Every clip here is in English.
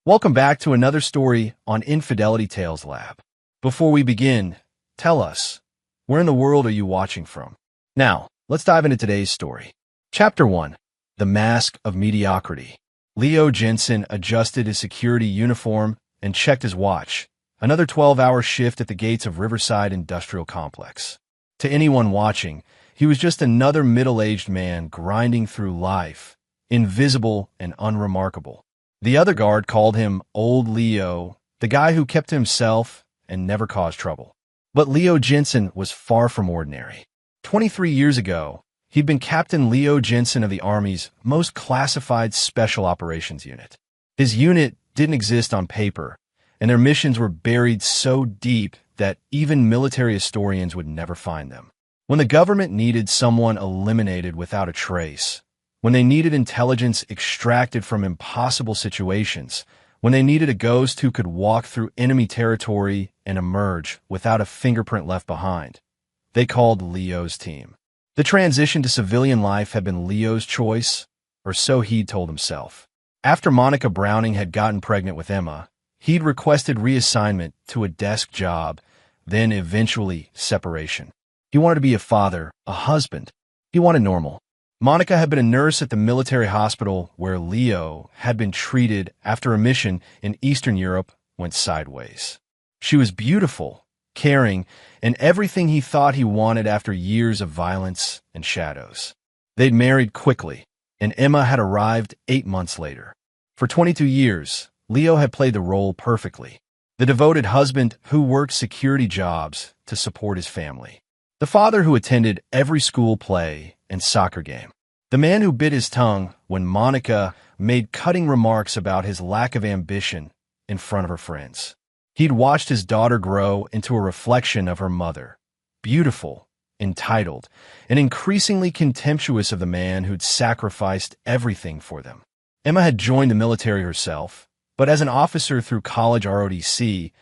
Welcome back to another story on Infidelity Tales Lab. Before we begin, tell us, where in the world are you watching from? Now, let's dive into today's story. Chapter 1. The Mask of Mediocrity. Leo Jensen adjusted his security uniform and checked his watch. Another 12-hour shift at the gates of Riverside Industrial Complex. To anyone watching, he was just another middle-aged man grinding through life, invisible and unremarkable. The other guard called him Old Leo, the guy who kept to himself and never caused trouble. But Leo Jensen was far from ordinary. 23 years ago, he'd been Captain Leo Jensen of the Army's most classified Special Operations Unit. His unit didn't exist on paper, and their missions were buried so deep that even military historians would never find them. When the government needed someone eliminated without a trace, when they needed intelligence extracted from impossible situations, when they needed a ghost who could walk through enemy territory and emerge without a fingerprint left behind, they called Leo's team. The transition to civilian life had been Leo's choice, or so he'd told himself. After Monica Browning had gotten pregnant with Emma, he'd requested reassignment to a desk job, then eventually separation. He wanted to be a father, a husband. He wanted normal. Monica had been a nurse at the military hospital where Leo had been treated after a mission in Eastern Europe went sideways. She was beautiful, caring, and everything he thought he wanted after years of violence and shadows. They'd married quickly, and Emma had arrived 8 months later. For 22 years, Leo had played the role perfectly. The devoted husband who worked security jobs to support his family. The father who attended every school play and soccer game. The man who bit his tongue when Monica made cutting remarks about his lack of ambition in front of her friends. He'd watched his daughter grow into a reflection of her mother, beautiful, entitled, and increasingly contemptuous of the man who'd sacrificed everything for them. Emma had joined the military herself, but as an officer through college ROTC,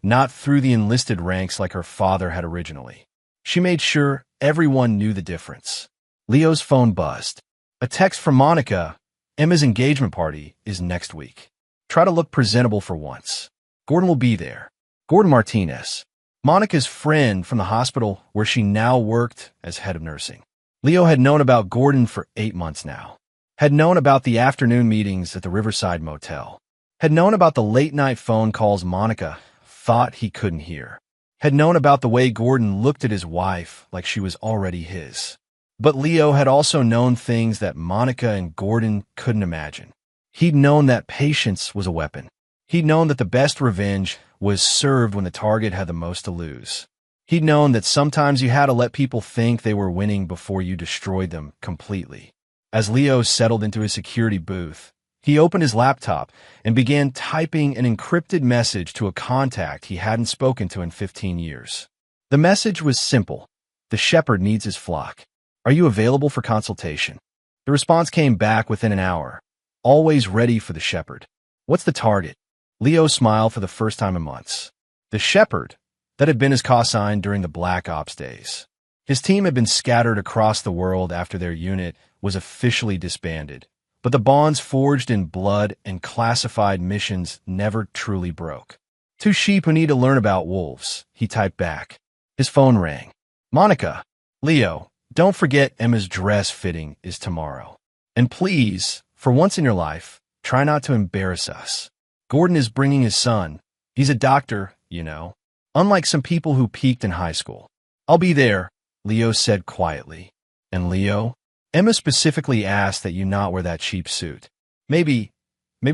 not through the enlisted ranks like her father had originally. She made sure everyone knew the difference. Leo's phone buzzed. A text from Monica. Emma's engagement party is next week. Try to look presentable for once. Gordon will be there. Gordon Martinez, Monica's friend from the hospital where she now worked as head of nursing. Leo had known about Gordon for 8 months now. Had known about the afternoon meetings at the Riverside Motel. Had known about the late-night phone calls Monica thought he couldn't hear. Had known about the way Gordon looked at his wife like she was already his. But Leo had also known things that Monica and Gordon couldn't imagine. He'd known that patience was a weapon. He'd known that the best revenge was served when the target had the most to lose. He'd known that sometimes you had to let people think they were winning before you destroyed them completely. As Leo settled into his security booth, he opened his laptop and began typing an encrypted message to a contact he hadn't spoken to in 15 years. The message was simple. The shepherd needs his flock. Are you available for consultation? The response came back within an hour. Always ready for the shepherd. What's the target? Leo smiled for the first time in months. The shepherd, that had been his call sign during the Black Ops days. His team had been scattered across the world after their unit was officially disbanded, but the bonds forged in blood and classified missions never truly broke. Two sheep who need to learn about wolves, he typed back. His phone rang. Monica, Leo, don't forget Emma's dress fitting is tomorrow. And please, for once in your life, try not to embarrass us. Gordon is bringing his son. He's a doctor, you know. Unlike some people who peaked in high school. I'll be there, Leo said quietly. And Leo? Emma specifically asked that you not wear that cheap suit. Maybe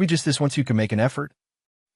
just this once you can make an effort?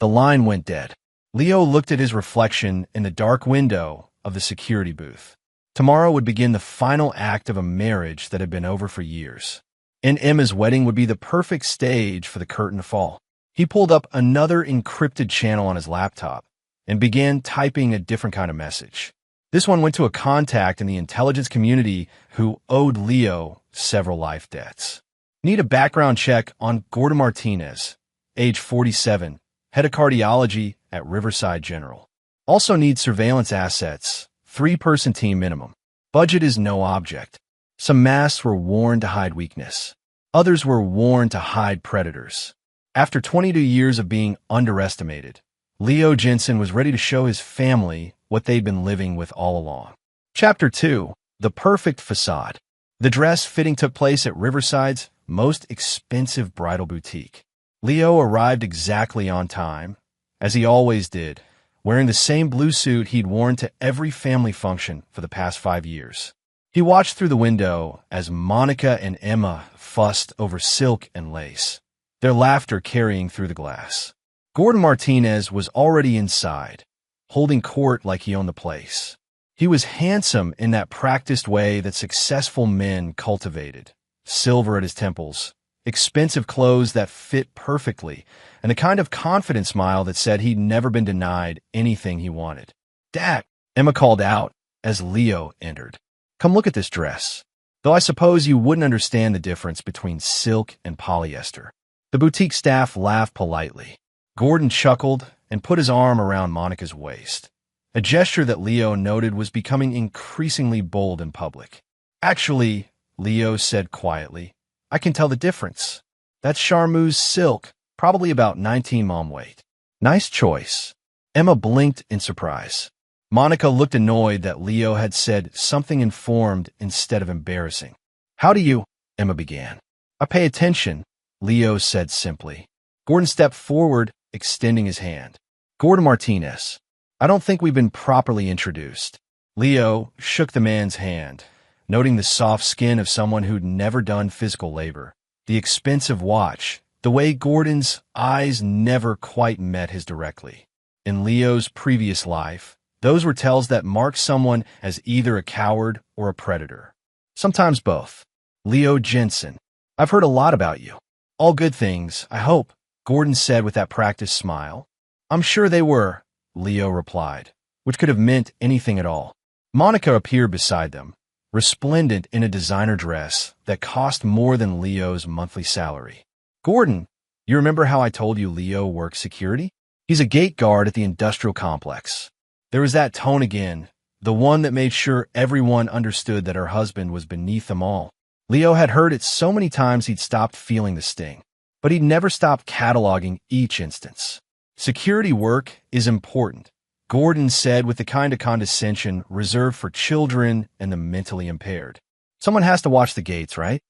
The line went dead. Leo looked at his reflection in the dark window of the security booth. Tomorrow would begin the final act of a marriage that had been over for years. And Emma's wedding would be the perfect stage for the curtain to fall. He pulled up another encrypted channel on his laptop and began typing a different kind of message. This one went to a contact in the intelligence community who owed Leo several life debts. Need a background check on Gordon Martinez, age 47, head of cardiology at Riverside General. Also need surveillance assets, 3-person team minimum. Budget is no object. Some masks were worn to hide weakness. Others were worn to hide predators. After 22 years of being underestimated, Leo Jensen was ready to show his family what they'd been living with all along. Chapter 2. The Perfect Facade. The dress fitting took place at Riverside's most expensive bridal boutique. Leo arrived exactly on time, as he always did, wearing the same blue suit he'd worn to every family function for the past 5 years. He watched through the window as Monica and Emma fussed over silk and lace, their laughter carrying through the glass. Gordon Martinez was already inside, holding court like he owned the place. He was handsome in that practiced way that successful men cultivated, silver at his temples, expensive clothes that fit perfectly, and a kind of confident smile that said he'd never been denied anything he wanted. "Dad," Emma called out as Leo entered. "Come look at this dress. Though I suppose you wouldn't understand the difference between silk and polyester." The boutique staff laughed politely. Gordon chuckled and put his arm around Monica's waist, a gesture that Leo noted was becoming increasingly bold in public. "Actually," Leo said quietly, "I can tell the difference. That's Charmeuse silk, probably about 19 mom weight." "Nice choice." Emma blinked in surprise. Monica looked annoyed that Leo had said something informed instead of embarrassing. "How do you—" Emma began. "I pay attention," Leo said simply. Gordon stepped forward, extending his hand. "Gordon Martinez. I don't think we've been properly introduced." Leo shook the man's hand, noting the soft skin of someone who'd never done physical labor, the expensive watch, the way Gordon's eyes never quite met his directly. In Leo's previous life, those were tells that marked someone as either a coward or a predator. Sometimes both. "Leo Jensen, I've heard a lot about you." "All good things, I hope," Gordon said with that practiced smile. "I'm sure they were," Leo replied, which could have meant anything at all. Monica appeared beside them, resplendent in a designer dress that cost more than Leo's monthly salary. "Gordon, you remember how I told you Leo works security? He's a gate guard at the industrial complex." There was that tone again, the one that made sure everyone understood that her husband was beneath them all. Leo had heard it so many times he'd stopped feeling the sting, but he'd never stopped cataloging each instance. "Security work is important," Gordon said with the kind of condescension reserved for children and the mentally impaired. "Someone has to watch the gates, right?"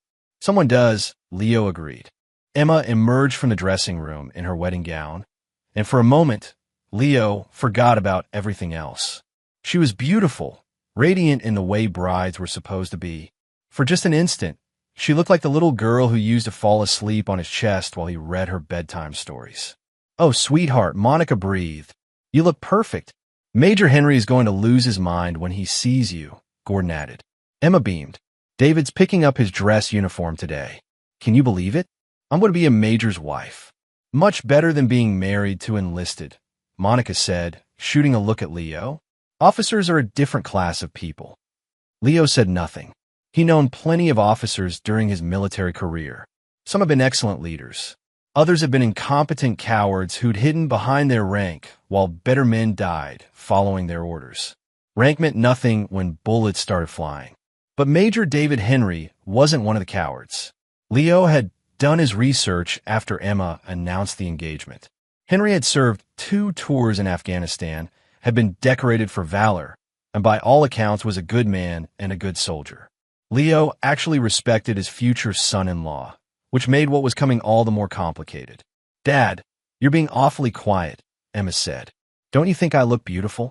"Someone does," Leo agreed. Emma emerged from the dressing room in her wedding gown, and for a moment, Leo forgot about everything else. She was beautiful, radiant in the way brides were supposed to be. For just an instant, she looked like the little girl who used to fall asleep on his chest while he read her bedtime stories. "Oh, sweetheart," Monica breathed. "You look perfect." "Major Henry is going to lose his mind when he sees you," Gordon added. Emma beamed. "David's picking up his dress uniform today. Can you believe it? I'm going to be a major's wife." "Much better than being married to enlisted," Monica said, shooting a look at Leo. "Officers are a different class of people." Leo said nothing. He'd known plenty of officers during his military career. Some have been excellent leaders. Others have been incompetent cowards who'd hidden behind their rank while better men died following their orders. Rank meant nothing when bullets started flying. But Major David Henry wasn't one of the cowards. Leo had done his research after Emma announced the engagement. Henry had served 2 tours in Afghanistan, had been decorated for valor, and by all accounts was a good man and a good soldier. Leo actually respected his future son-in-law, which made what was coming all the more complicated. "Dad, you're being awfully quiet," Emma said. "Don't you think I look beautiful?"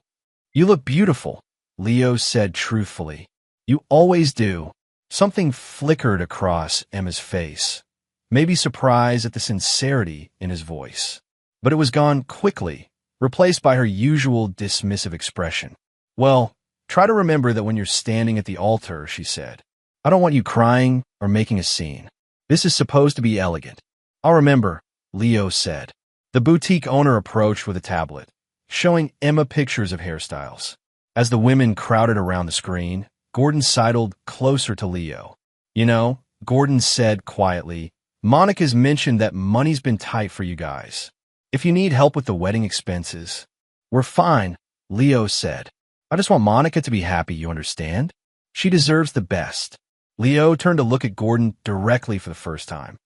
"You look beautiful," Leo said truthfully. "You always do." Something flickered across Emma's face, maybe surprise at the sincerity in his voice. But it was gone quickly, replaced by her usual dismissive expression. "Well, try to remember that when you're standing at the altar," she said. "I don't want you crying or making a scene. This is supposed to be elegant." "I'll remember," Leo said. The boutique owner approached with a tablet, showing Emma pictures of hairstyles. As the women crowded around the screen, Gordon sidled closer to Leo. "You know," Gordon said quietly, "Monica's mentioned that money's been tight for you guys. If you need help with the wedding expenses—" "We're fine," Leo said. "I just want Monica to be happy, you understand? She deserves the best." Leo turned to look at Gordon directly for the first time.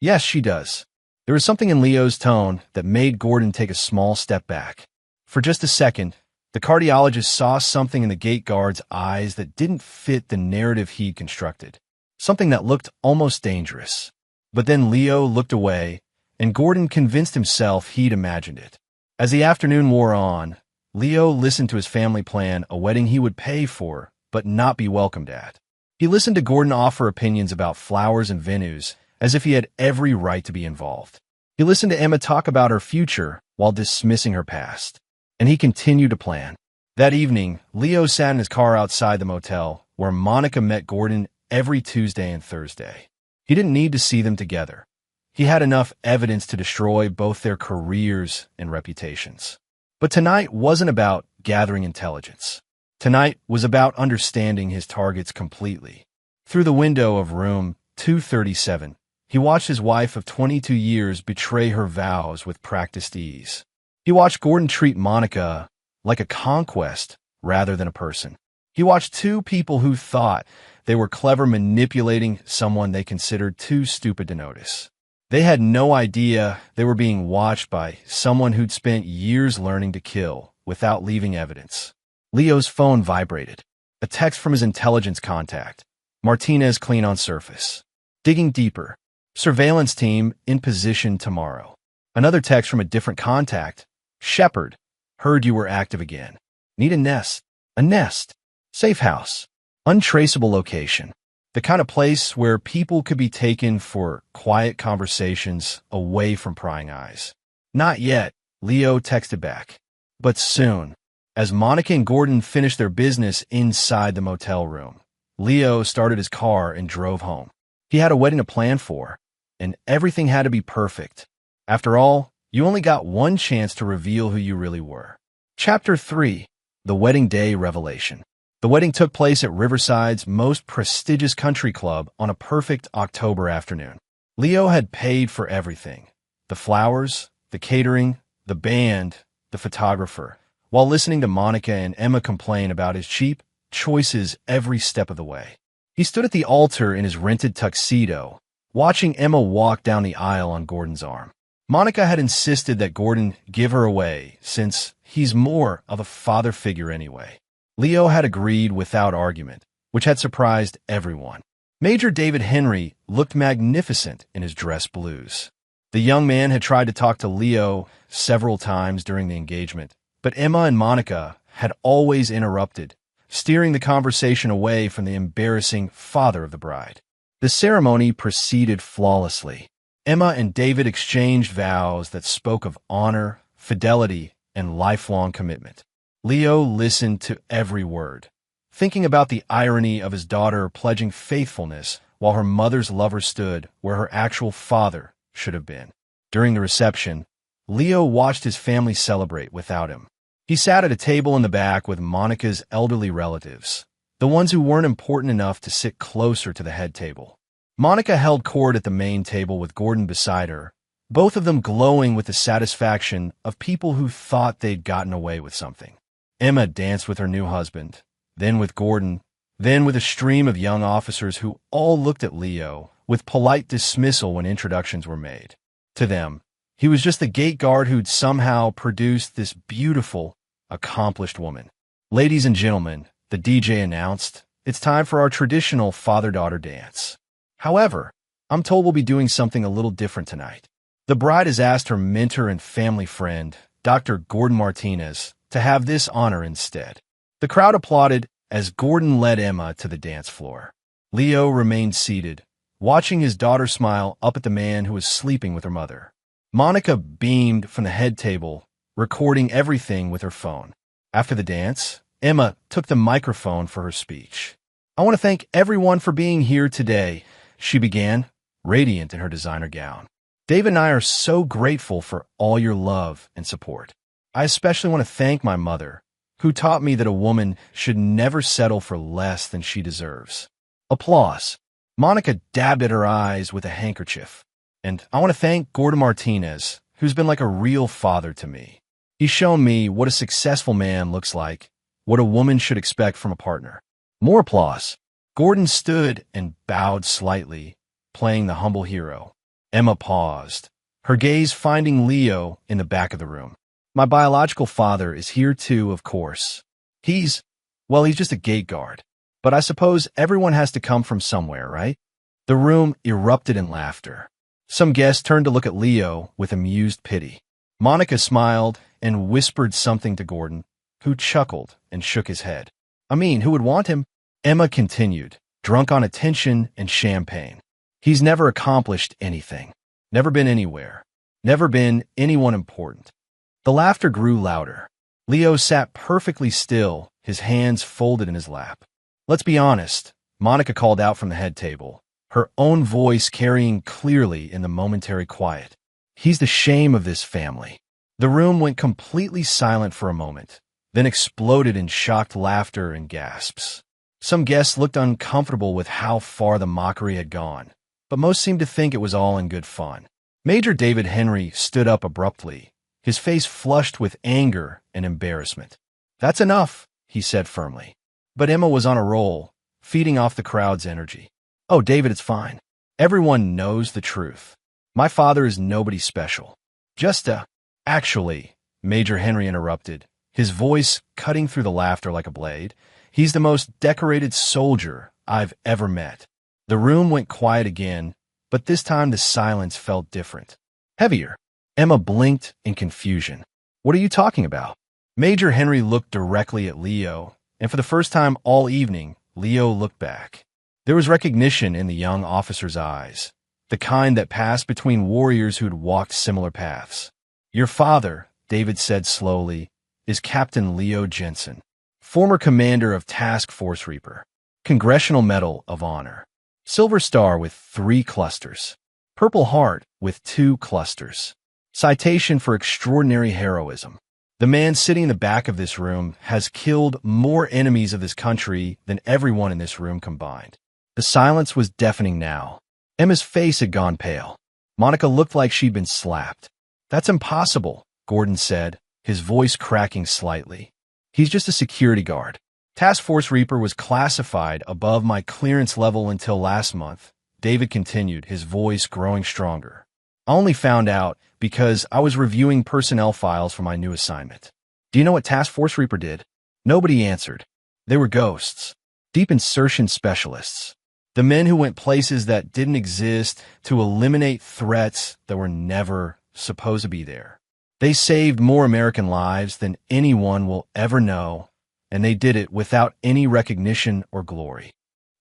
"Yes, she does." There was something in Leo's tone that made Gordon take a small step back. For just a second, the cardiologist saw something in the gate guard's eyes that didn't fit the narrative he'd constructed, something that looked almost dangerous. But then Leo looked away, and Gordon convinced himself he'd imagined it. As the afternoon wore on, Leo listened to his family plan a wedding he would pay for, but not be welcomed at. He listened to Gordon offer opinions about flowers and venues, as if he had every right to be involved. He listened to Emma talk about her future while dismissing her past. And he continued to plan. That evening, Leo sat in his car outside the motel, where Monica met Gordon every Tuesday and Thursday. He didn't need to see them together. He had enough evidence to destroy both their careers and reputations. But tonight wasn't about gathering intelligence. Tonight was about understanding his targets completely. Through the window of room 237, he watched his wife of 22 years betray her vows with practiced ease. He watched Gordon treat Monica like a conquest rather than a person. He watched two people who thought they were clever manipulating someone they considered too stupid to notice. They had no idea they were being watched by someone who'd spent years learning to kill without leaving evidence. Leo's phone vibrated. A text from his intelligence contact. Martinez clean on surface. Digging deeper. Surveillance team in position tomorrow. Another text from a different contact. Shepard, heard you were active again. Need a nest. A nest. Safe house. Untraceable location. The kind of place where people could be taken for quiet conversations away from prying eyes. Not yet, Leo texted back. But soon. As Monica and Gordon finished their business inside the motel room, Leo started his car and drove home. He had a wedding to plan for, and everything had to be perfect. After all, you only got one chance to reveal who you really were. Chapter 3. The Wedding Day Revelation. The wedding took place at Riverside's most prestigious country club on a perfect October afternoon. Leo had paid for everything. The flowers, the catering, the band, the photographer, while listening to Monica and Emma complain about his cheap choices every step of the way. He stood at the altar in his rented tuxedo, watching Emma walk down the aisle on Gordon's arm. Monica had insisted that Gordon give her away, since he's more of a father figure anyway. Leo had agreed without argument, which had surprised everyone. Major David Henry looked magnificent in his dress blues. The young man had tried to talk to Leo several times during the engagement, but Emma and Monica had always interrupted, steering the conversation away from the embarrassing father of the bride. The ceremony proceeded flawlessly. Emma and David exchanged vows that spoke of honor, fidelity, and lifelong commitment. Leo listened to every word, thinking about the irony of his daughter pledging faithfulness while her mother's lover stood where her actual father should have been. During the reception, Leo watched his family celebrate without him. He sat at a table in the back with Monica's elderly relatives, the ones who weren't important enough to sit closer to the head table. Monica held court at the main table with Gordon beside her, both of them glowing with the satisfaction of people who thought they'd gotten away with something. Emma danced with her new husband, then with Gordon, then with a stream of young officers who all looked at Leo with polite dismissal when introductions were made. To them, he was just the gate guard who'd somehow produced this beautiful, accomplished woman. Ladies and gentlemen, the DJ announced, it's time for our traditional father-daughter dance. However, I'm told we'll be doing something a little different tonight. The bride has asked her mentor and family friend, Dr. Gordon Martinez, to have this honor instead. The crowd applauded as Gordon led Emma to the dance floor. Leo remained seated, watching his daughter smile up at the man who was sleeping with her mother. Monica beamed from the head table, recording everything with her phone. After the dance, Emma took the microphone for her speech. I want to thank everyone for being here today, she began, radiant in her designer gown. Dave and I are so grateful for all your love and support. I especially want to thank my mother, who taught me that a woman should never settle for less than she deserves. Applause. Monica dabbed at her eyes with a handkerchief. And I want to thank Gordon Martinez, who's been like a real father to me. He's shown me what a successful man looks like, what a woman should expect from a partner. More applause. Gordon stood and bowed slightly, playing the humble hero. Emma paused, her gaze finding Leo in the back of the room. My biological father is here too, of course. He's just a gate guard. But I suppose everyone has to come from somewhere, right? The room erupted in laughter. Some guests turned to look at Leo with amused pity. Monica smiled and whispered something to Gordon, who chuckled and shook his head. I mean, who would want him? Emma continued, drunk on attention and champagne. He's never accomplished anything. Never been anywhere. Never been anyone important. The laughter grew louder. Leo sat perfectly still, his hands folded in his lap. Let's be honest, Monica called out from the head table, her own voice carrying clearly in the momentary quiet. He's the shame of this family. The room went completely silent for a moment, then exploded in shocked laughter and gasps. Some guests looked uncomfortable with how far the mockery had gone, but most seemed to think it was all in good fun. Major David Henry stood up abruptly, his face flushed with anger and embarrassment. That's enough, he said firmly. But Emma was on a roll, feeding off the crowd's energy. Oh, David, it's fine. Everyone knows the truth. My father is nobody special. Actually, Major Henry interrupted, his voice cutting through the laughter like a blade. He's the most decorated soldier I've ever met. The room went quiet again, but this time the silence felt different. Heavier. Emma blinked in confusion. What are you talking about? Major Henry looked directly at Leo, and for the first time all evening, Leo looked back. There was recognition in the young officer's eyes, the kind that passed between warriors who'd walked similar paths. Your father, David said slowly, is Captain Leo Jensen, former commander of Task Force Reaper, Congressional Medal of Honor, Silver Star with 3 clusters, Purple Heart with 2 clusters, citation for extraordinary heroism. The man sitting in the back of this room has killed more enemies of this country than everyone in this room combined. The silence was deafening now. Emma's face had gone pale. Monica looked like she'd been slapped. That's impossible, Gordon said, his voice cracking slightly. He's just a security guard. Task Force Reaper was classified above my clearance level until last month, David continued, his voice growing stronger. I only found out because I was reviewing personnel files for my new assignment. Do you know what Task Force Reaper did? Nobody answered. They were ghosts, deep insertion specialists, the men who went places that didn't exist to eliminate threats that were never supposed to be there. They saved more American lives than anyone will ever know, and they did it without any recognition or glory.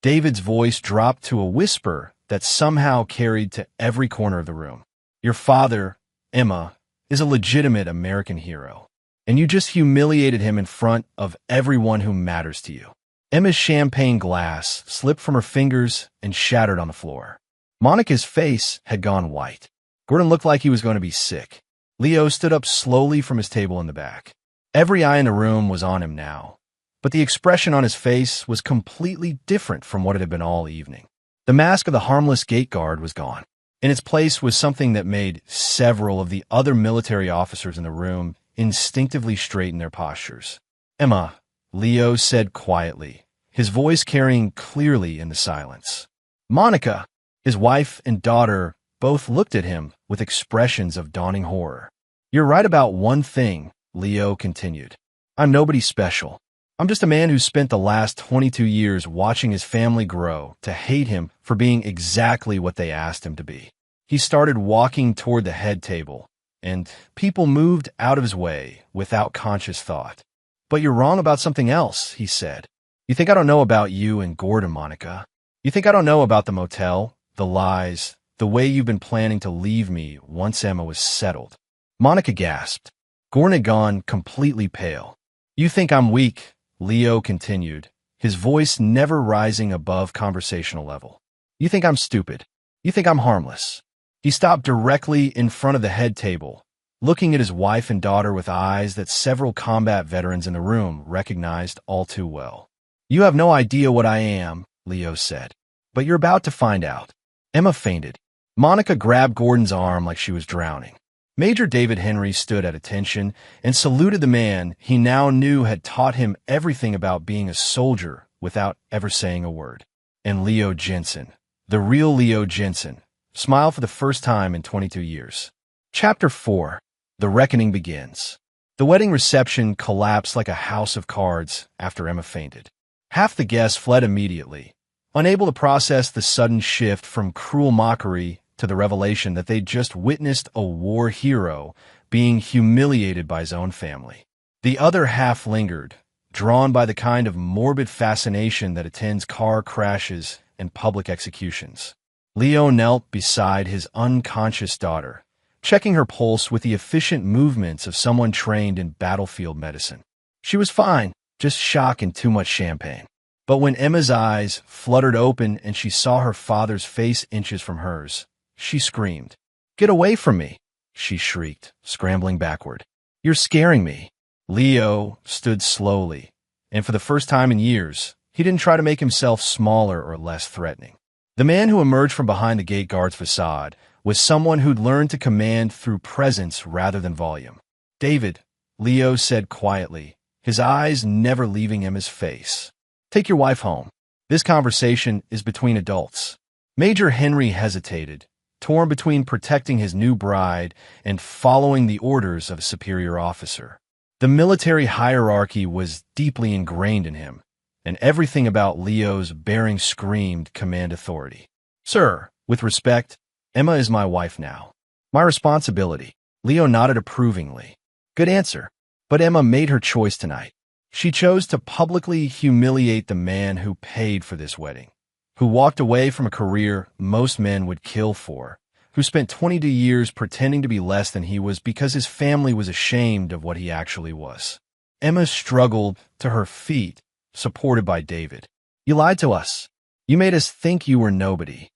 David's voice dropped to a whisper that somehow carried to every corner of the room. Your father, Emma, is a legitimate American hero, and you just humiliated him in front of everyone who matters to you. Emma's champagne glass slipped from her fingers and shattered on the floor. Monica's face had gone white. Gordon looked like he was going to be sick. Leo stood up slowly from his table in the back. Every eye in the room was on him now, but the expression on his face was completely different from what it had been all evening. The mask of the harmless gate guard was gone. In its place was something that made several of the other military officers in the room instinctively straighten their postures. Emma, Leo said quietly, his voice carrying clearly in the silence. Monica, his wife and daughter, both looked at him with expressions of dawning horror. You're right about one thing, Leo continued. I'm nobody special. I'm just a man who spent the last 22 years watching his family grow to hate him for being exactly what they asked him to be. He started walking toward the head table, and people moved out of his way without conscious thought. But you're wrong about something else, he said. You think I don't know about you and Gordon, Monica? You think I don't know about the motel, the lies, the way you've been planning to leave me once Emma was settled? Monica gasped. Gordon had gone completely pale. You think I'm weak, Leo continued, his voice never rising above conversational level. You think I'm stupid. You think I'm harmless. He stopped directly in front of the head table, looking at his wife and daughter with eyes that several combat veterans in the room recognized all too well. You have no idea what I am, Leo said, but you're about to find out. Emma fainted. Monica grabbed Gordon's arm like she was drowning. Major David Henry stood at attention and saluted the man he now knew had taught him everything about being a soldier without ever saying a word. And Leo Jensen, the real Leo Jensen, smiled for the first time in 22 years. Chapter 4. The Reckoning Begins. The wedding reception collapsed like a house of cards after Emma fainted. Half the guests fled immediately, unable to process the sudden shift from cruel mockery to the revelation that they'd just witnessed a war hero being humiliated by his own family. The other half lingered, drawn by the kind of morbid fascination that attends car crashes and public executions. Leo knelt beside his unconscious daughter, checking her pulse with the efficient movements of someone trained in battlefield medicine. She was fine, just shock and too much champagne. But when Emma's eyes fluttered open and she saw her father's face inches from hers, she screamed. "Get away from me!" she shrieked, scrambling backward. "You're scaring me." Leo stood slowly, and for the first time in years, he didn't try to make himself smaller or less threatening. The man who emerged from behind the gate guard's facade was someone who'd learned to command through presence rather than volume. "David," Leo said quietly, his eyes never leaving Emma's face. "Take your wife home. This conversation is between adults." Major Henry hesitated, torn between protecting his new bride and following the orders of a superior officer. The military hierarchy was deeply ingrained in him, and everything about Leo's bearing screamed command authority. "Sir, with respect, Emma is my wife now. My responsibility." Leo nodded approvingly. "Good answer. But Emma made her choice tonight. She chose to publicly humiliate the man who paid for this wedding, who walked away from a career most men would kill for, who spent 22 years pretending to be less than he was because his family was ashamed of what he actually was." Emma struggled to her feet, supported by David. "You lied to us. You made us think you were nobody."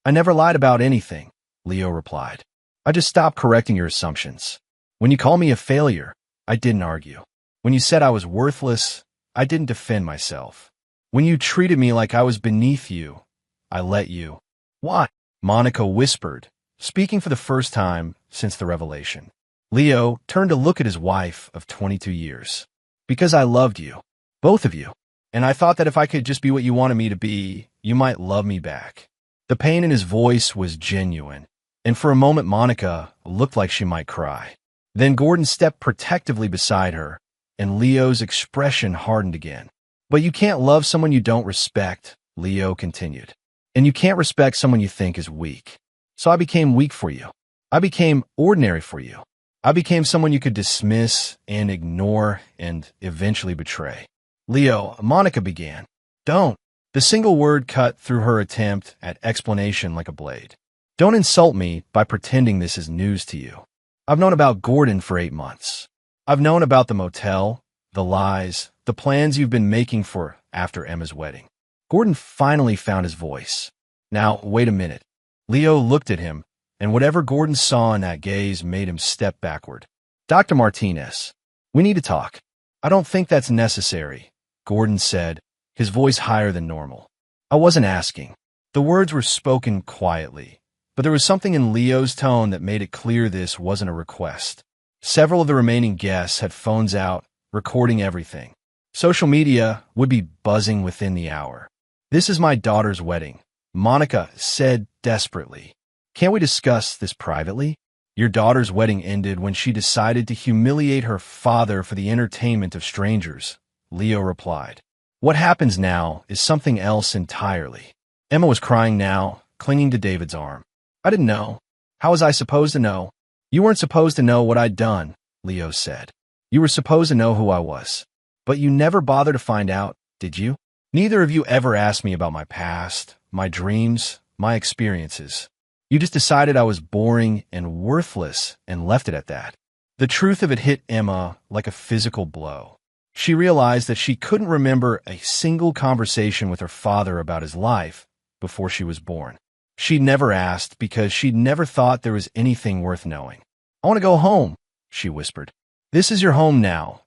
"I never lied about anything," Leo replied. "I just stopped correcting your assumptions. When you called me a failure, I didn't argue. When you said I was worthless, I didn't defend myself. When you treated me like I was beneath you, I let you." "Why?" Monica whispered, speaking for the first time since the revelation. Leo turned to look at his wife of 22 years. "Because I loved you, both of you, and I thought that if I could just be what you wanted me to be, you might love me back." The pain in his voice was genuine, and for a moment Monica looked like she might cry. Then Gordon stepped protectively beside her, and Leo's expression hardened again. "But you can't love someone you don't respect," Leo continued. "And you can't respect someone you think is weak. So I became weak for you. I became ordinary for you. I became someone you could dismiss and ignore and eventually betray." "Leo," Monica began. "Don't." The single word cut through her attempt at explanation like a blade. "Don't insult me by pretending this is news to you. I've known about Gordon for 8 months. I've known about the motel, the lies, the plans you've been making for after Emma's wedding." Gordon finally found his voice. "Now, wait a minute." Leo looked at him, and whatever Gordon saw in that gaze made him step backward. "Dr. Martinez, we need to talk." "I don't think that's necessary," Gordon said, his voice higher than normal. "I wasn't asking." The words were spoken quietly, but there was something in Leo's tone that made it clear this wasn't a request. Several of the remaining guests had phones out, recording everything. Social media would be buzzing within the hour. "This is my daughter's wedding," Monica said desperately. "Can't we discuss this privately?" "Your daughter's wedding ended when she decided to humiliate her father for the entertainment of strangers," Leo replied. "What happens now is something else entirely." Emma was crying now, clinging to David's arm. "I didn't know. How was I supposed to know?" "You weren't supposed to know what I'd done," Leo said. "You were supposed to know who I was. But you never bothered to find out, did you? Neither of you ever asked me about my past, my dreams, my experiences. You just decided I was boring and worthless and left it at that." The truth of it hit Emma like a physical blow. She realized that she couldn't remember a single conversation with her father about his life before she was born. She'd never asked because she'd never thought there was anything worth knowing. "I want to go home," she whispered. "This is your home now,"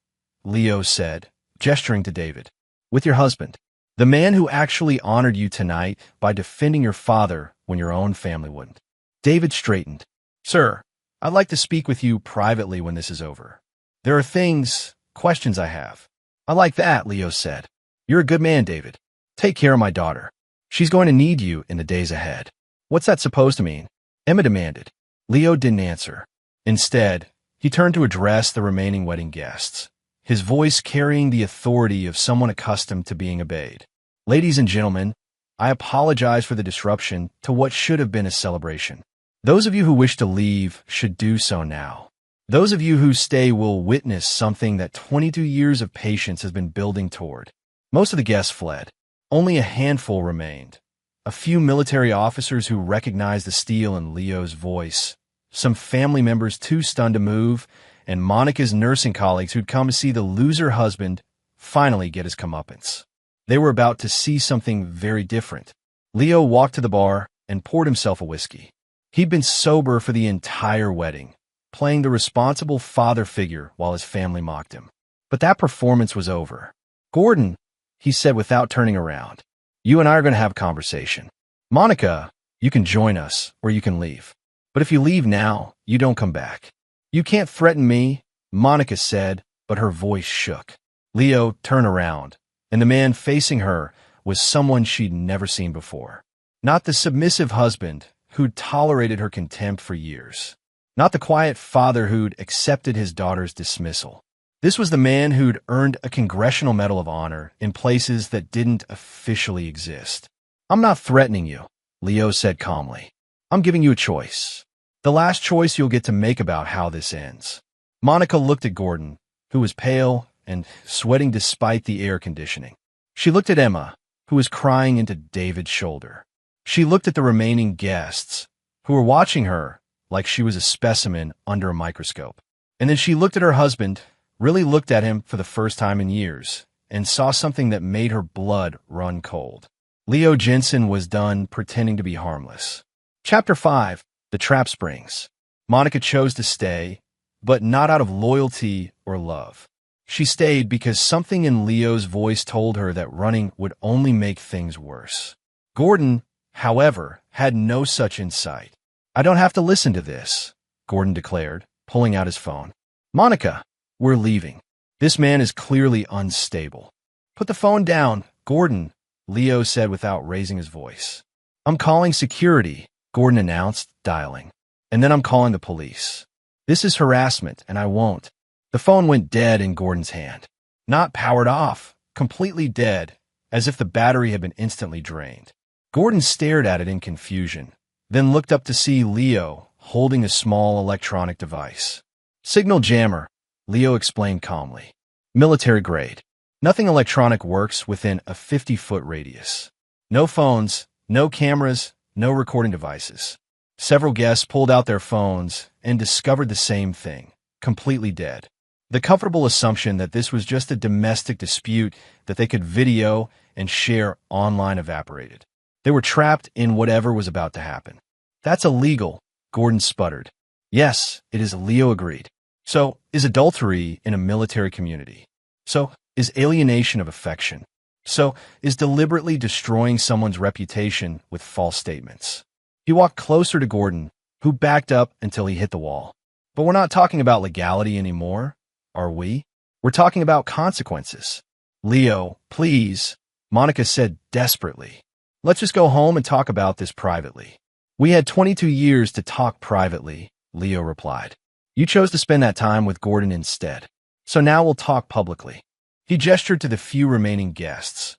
Leo said, gesturing to David. "With your husband. The man who actually honored you tonight by defending your father when your own family wouldn't." David straightened. "Sir, I'd like to speak with you privately when this is over. There are questions I have." "I like that," Leo said. "You're a good man, David. Take care of my daughter. She's going to need you in the days ahead." "What's that supposed to mean?" Emma demanded. Leo didn't answer. Instead, he turned to address the remaining wedding guests, his voice carrying the authority of someone accustomed to being obeyed. Ladies and gentlemen, I apologize for the disruption to what should have been a celebration. Those of you who wish to leave should do so now. Those of you who stay will witness something that 22 years of patience has been building toward. Most of the guests fled. Only a handful remained. A few military officers who recognized the steel in Leo's voice, some family members too stunned to move, and Monica's nursing colleagues who'd come to see the loser husband finally get his comeuppance. They were about to see something very different. Leo walked to the bar and poured himself a whiskey. He'd been sober for the entire wedding, playing the responsible father figure while his family mocked him. But that performance was over. "Gordon," he said without turning around, "you and I are going to have a conversation. Monica, you can join us or you can leave. But if you leave now, you don't come back." "You can't threaten me," Monica said, but her voice shook. Leo turned around, and the man facing her was someone she'd never seen before. Not the submissive husband who'd tolerated her contempt for years. Not the quiet father who'd accepted his daughter's dismissal. This was the man who'd earned a Congressional Medal of Honor in places that didn't officially exist. "I'm not threatening you," Leo said calmly. "I'm giving you a choice. The last choice you'll get to make about how this ends." Monica looked at Gordon, who was pale and sweating despite the air conditioning. She looked at Emma, who was crying into David's shoulder. She looked at the remaining guests, who were watching her like she was a specimen under a microscope. And then she looked at her husband, really looked at him for the first time in years, and saw something that made her blood run cold. Leo Jensen was done pretending to be harmless. Chapter 5. The Trap Springs. Monica chose to stay, but not out of loyalty or love. She stayed because something in Leo's voice told her that running would only make things worse. Gordon, however, had no such insight. "I don't have to listen to this," Gordon declared, pulling out his phone. "Monica, we're leaving. This man is clearly unstable." "Put the phone down, Gordon," Leo said without raising his voice. "I'm calling security," Gordon announced, dialing. "And then I'm calling the police. This is harassment, and I won't." The phone went dead in Gordon's hand. Not powered off, completely dead, as if the battery had been instantly drained. Gordon stared at it in confusion, then looked up to see Leo holding a small electronic device. "Signal jammer," Leo explained calmly. "Military grade. Nothing electronic works within a 50-foot radius. No phones, no cameras, no recording devices." Several guests pulled out their phones and discovered the same thing, completely dead. The comfortable assumption that this was just a domestic dispute that they could video and share online evaporated. They were trapped in whatever was about to happen. "That's illegal," Gordon sputtered. "Yes, it is," Leo agreed. "So is adultery in a military community. So is alienation of affection. So is deliberately destroying someone's reputation with false statements." He walked closer to Gordon, who backed up until he hit the wall. "But we're not talking about legality anymore, are we? We're talking about consequences." "Leo, please," Monica said desperately. "Let's just go home and talk about this privately." "We had 22 years to talk privately," Leo replied. "You chose to spend that time with Gordon instead. So now we'll talk publicly." He gestured to the few remaining guests.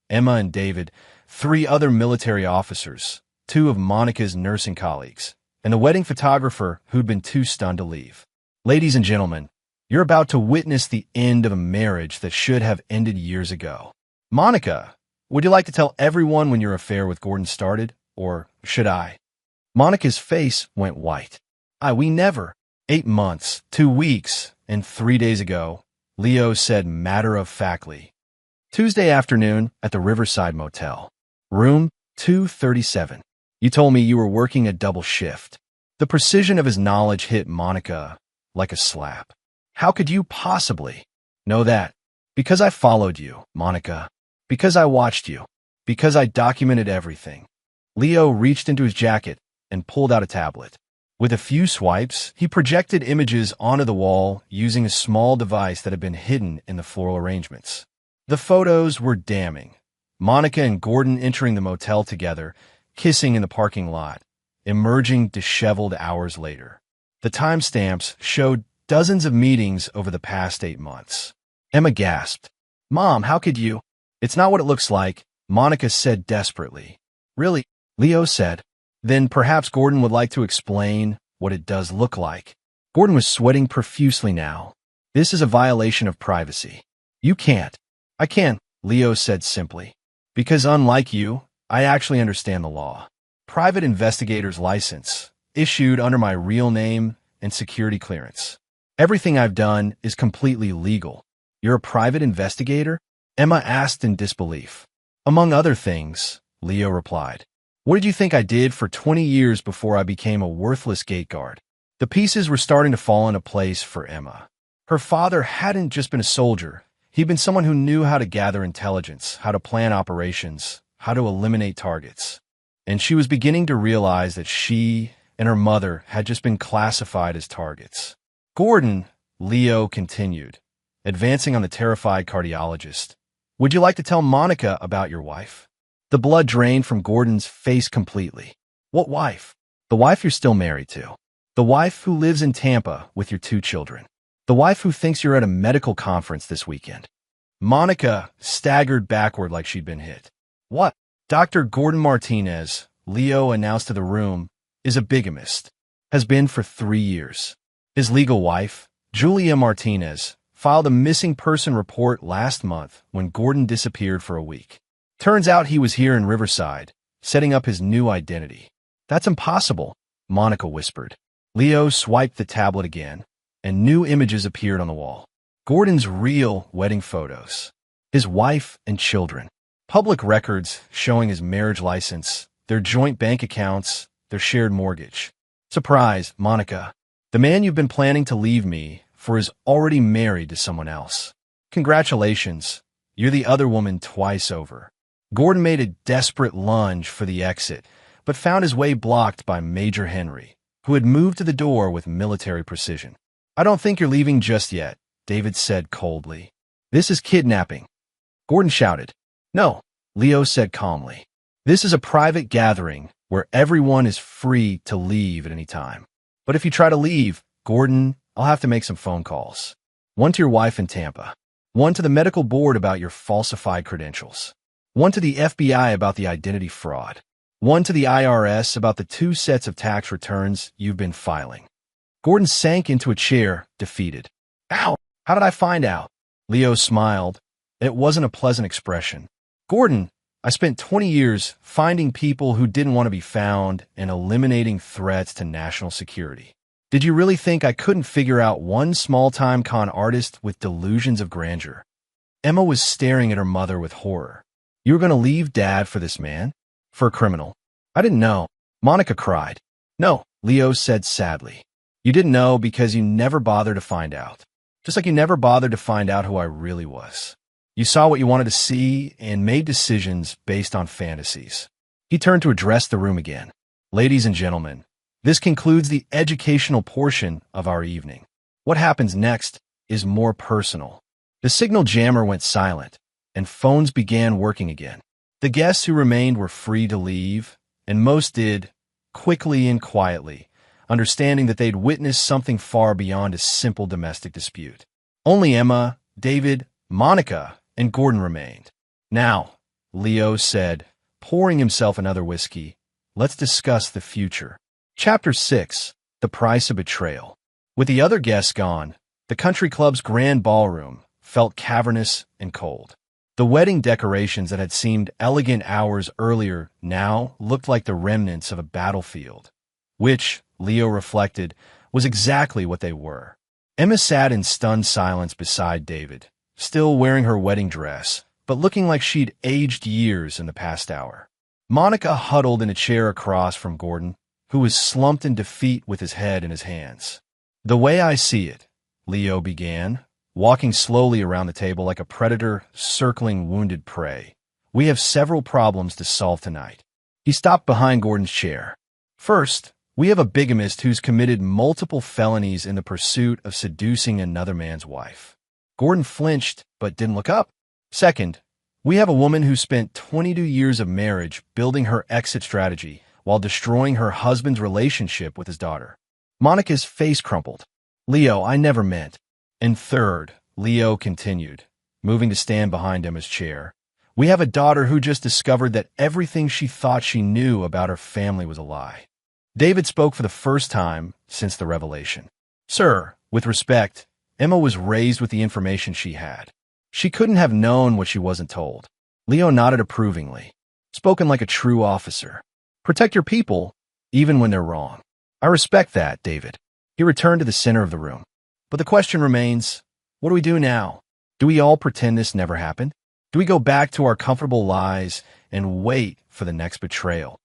Emma and David, 3 other military officers, 2 of Monica's nursing colleagues, and the wedding photographer who'd been too stunned to leave. "Ladies and gentlemen, you're about to witness the end of a marriage that should have ended years ago. Monica, would you like to tell everyone when your affair with Gordon started, or should I?" Monica's face went white. We never." 8 months, 2 weeks, and 3 days ago," Leo said matter-of-factly. "Tuesday afternoon at the Riverside Motel. Room 237. You told me you were working a double shift." The precision of his knowledge hit Monica like a slap. "How could you possibly know that?" "Because I followed you, Monica. Because I watched you. Because I documented everything." Leo reached into his jacket and pulled out a tablet. With a few swipes, he projected images onto the wall using a small device that had been hidden in the floral arrangements. The photos were damning. Monica and Gordon entering the motel together, kissing in the parking lot, emerging disheveled hours later. The timestamps showed dozens of meetings over the past 8 months. Emma gasped. Mom, how could you? It's not what it looks like, Monica said desperately. Really? Leo said. Then perhaps Gordon would like to explain what it does look like. Gordon was sweating profusely now. This is a violation of privacy. You can't. I can, Leo said simply. Because unlike you, I actually understand the law. Private investigator's license, issued under my real name and security clearance. Everything I've done is completely legal. You're a private investigator? Emma asked in disbelief. Among other things, Leo replied. What did you think I did for 20 years before I became a worthless gate guard? The pieces were starting to fall into place for Emma. Her father hadn't just been a soldier. He'd been someone who knew how to gather intelligence, how to plan operations, how to eliminate targets. And she was beginning to realize that she and her mother had just been classified as targets. Gordon, Leo continued, advancing on the terrified cardiologist. Would you like to tell Monica about your wife? The blood drained from Gordon's face completely. What wife? The wife you're still married to. The wife who lives in Tampa with your 2 children. The wife who thinks you're at a medical conference this weekend. Monica staggered backward like she'd been hit. What? Dr. Gordon Martinez, Leo announced to the room, is a bigamist. Has been for 3 years. His legal wife, Julia Martinez, filed a missing person report last month when Gordon disappeared for a week. Turns out he was here in Riverside, setting up his new identity. That's impossible, Monica whispered. Leo swiped the tablet again, and new images appeared on the wall. Gordon's real wedding photos. His wife and children. Public records showing his marriage license, their joint bank accounts, their shared mortgage. Surprise, Monica. The man you've been planning to leave me for is already married to someone else. Congratulations. You're the other woman twice over. Gordon made a desperate lunge for the exit, but found his way blocked by Major Henry, who had moved to the door with military precision. I don't think you're leaving just yet, David said coldly. This is kidnapping. Gordon shouted. No, Leo said calmly. This is a private gathering where everyone is free to leave at any time. But if you try to leave, Gordon, I'll have to make some phone calls. One to your wife in Tampa. One to the medical board about your falsified credentials. One to the FBI about the identity fraud. One to the IRS about the 2 sets of tax returns you've been filing. Gordon sank into a chair, defeated. Ow! How did I find out? Leo smiled. It wasn't a pleasant expression. Gordon, I spent 20 years finding people who didn't want to be found and eliminating threats to national security. Did you really think I couldn't figure out one small-time con artist with delusions of grandeur? Emma was staring at her mother with horror. You were going to leave Dad for this man? For a criminal? I didn't know. Monica cried. No, Leo said sadly. You didn't know because you never bothered to find out. Just like you never bothered to find out who I really was. You saw what you wanted to see and made decisions based on fantasies. He turned to address the room again. Ladies and gentlemen, this concludes the educational portion of our evening. What happens next is more personal. The signal jammer went silent, and phones began working again. The guests who remained were free to leave, and most did, quickly and quietly, understanding that they'd witnessed something far beyond a simple domestic dispute. Only Emma, David, Monica, and Gordon remained. Now, Leo said, pouring himself another whiskey, let's discuss the future. Chapter 6, The Price of Betrayal. With the other guests gone, the country club's grand ballroom felt cavernous and cold. The wedding decorations that had seemed elegant hours earlier now looked like the remnants of a battlefield, which, Leo reflected, was exactly what they were. Emma sat in stunned silence beside David, still wearing her wedding dress, but looking like she'd aged years in the past hour. Monica huddled in a chair across from Gordon, who was slumped in defeat with his head in his hands. The way I see it, Leo began, walking slowly around the table like a predator circling wounded prey. We have several problems to solve tonight. He stopped behind Gordon's chair. First, we have a bigamist who's committed multiple felonies in the pursuit of seducing another man's wife. Gordon flinched, but didn't look up. Second, we have a woman who spent 22 years of marriage building her exit strategy while destroying her husband's relationship with his daughter. Monica's face crumpled. Leo, I never meant. And third, Leo continued, moving to stand behind Emma's chair. We have a daughter who just discovered that everything she thought she knew about her family was a lie. David spoke for the first time since the revelation. Sir, with respect, Emma was raised with the information she had. She couldn't have known what she wasn't told. Leo nodded approvingly. Spoken like a true officer. Protect your people, even when they're wrong. I respect that, David. He returned to the center of the room. But the question remains, what do we do now? Do we all pretend this never happened? Do we go back to our comfortable lies and wait for the next betrayal?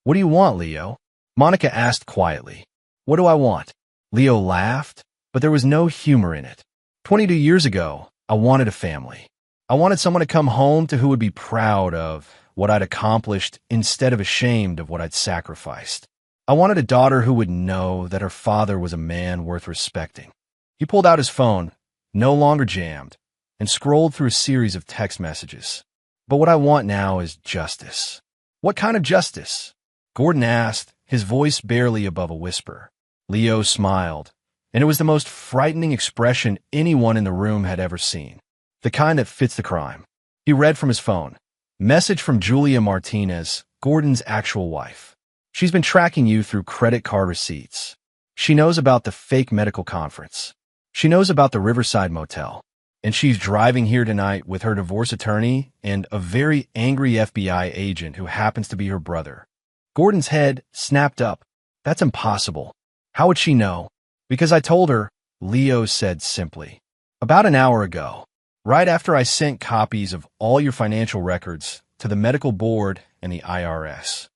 What do you want, Leo? Monica asked quietly. What do I want? Leo laughed, but there was no humor in it. 22 years ago, I wanted a family. I wanted someone to come home to who would be proud of what I'd accomplished instead of ashamed of what I'd sacrificed. I wanted a daughter who would know that her father was a man worth respecting. He pulled out his phone, no longer jammed, and scrolled through a series of text messages. But what I want now is justice. What kind of justice? Gordon asked, his voice barely above a whisper. Leo smiled, and it was the most frightening expression anyone in the room had ever seen. The kind that fits the crime. He read from his phone. Message from Julia Martinez, Gordon's actual wife. She's been tracking you through credit card receipts. She knows about the fake medical conference. She knows about the Riverside Motel. And she's driving here tonight with her divorce attorney and a very angry FBI agent who happens to be her brother. Gordon's head snapped up. That's impossible. How would she know? Because I told her, Leo said simply. About an hour ago, right after I sent copies of all your financial records to the medical board and the IRS.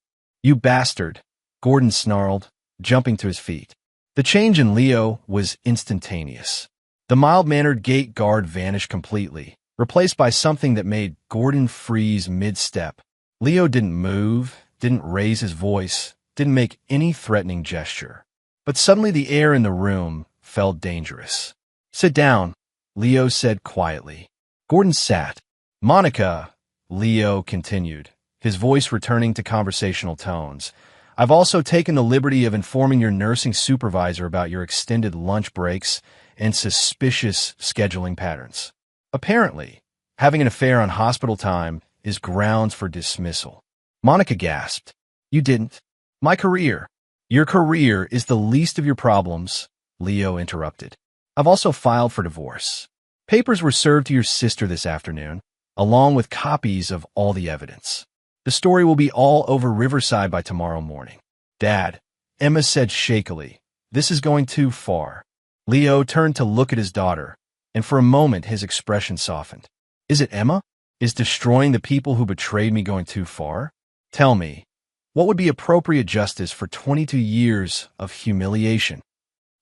You bastard, Gordon snarled, jumping to his feet. The change in Leo was instantaneous. The mild-mannered gate guard vanished completely, replaced by something that made Gordon freeze mid-step. Leo didn't move, didn't raise his voice, didn't make any threatening gesture. But suddenly the air in the room felt dangerous. Sit down, Leo said quietly. Gordon sat. Monica, Leo continued, his voice returning to conversational tones. I've also taken the liberty of informing your nursing supervisor about your extended lunch breaks and suspicious scheduling patterns. Apparently, having an affair on hospital time is grounds for dismissal. Monica gasped. You didn't. My career. Your career is the least of your problems, Leo interrupted. I've also filed for divorce. Papers were served to your sister this afternoon, along with copies of all the evidence. The story will be all over Riverside by tomorrow morning. Dad, Emma said shakily, this is going too far. Leo turned to look at his daughter, and for a moment his expression softened. Is it Emma? Is destroying the people who betrayed me going too far? Tell me, what would be appropriate justice for 22 years of humiliation?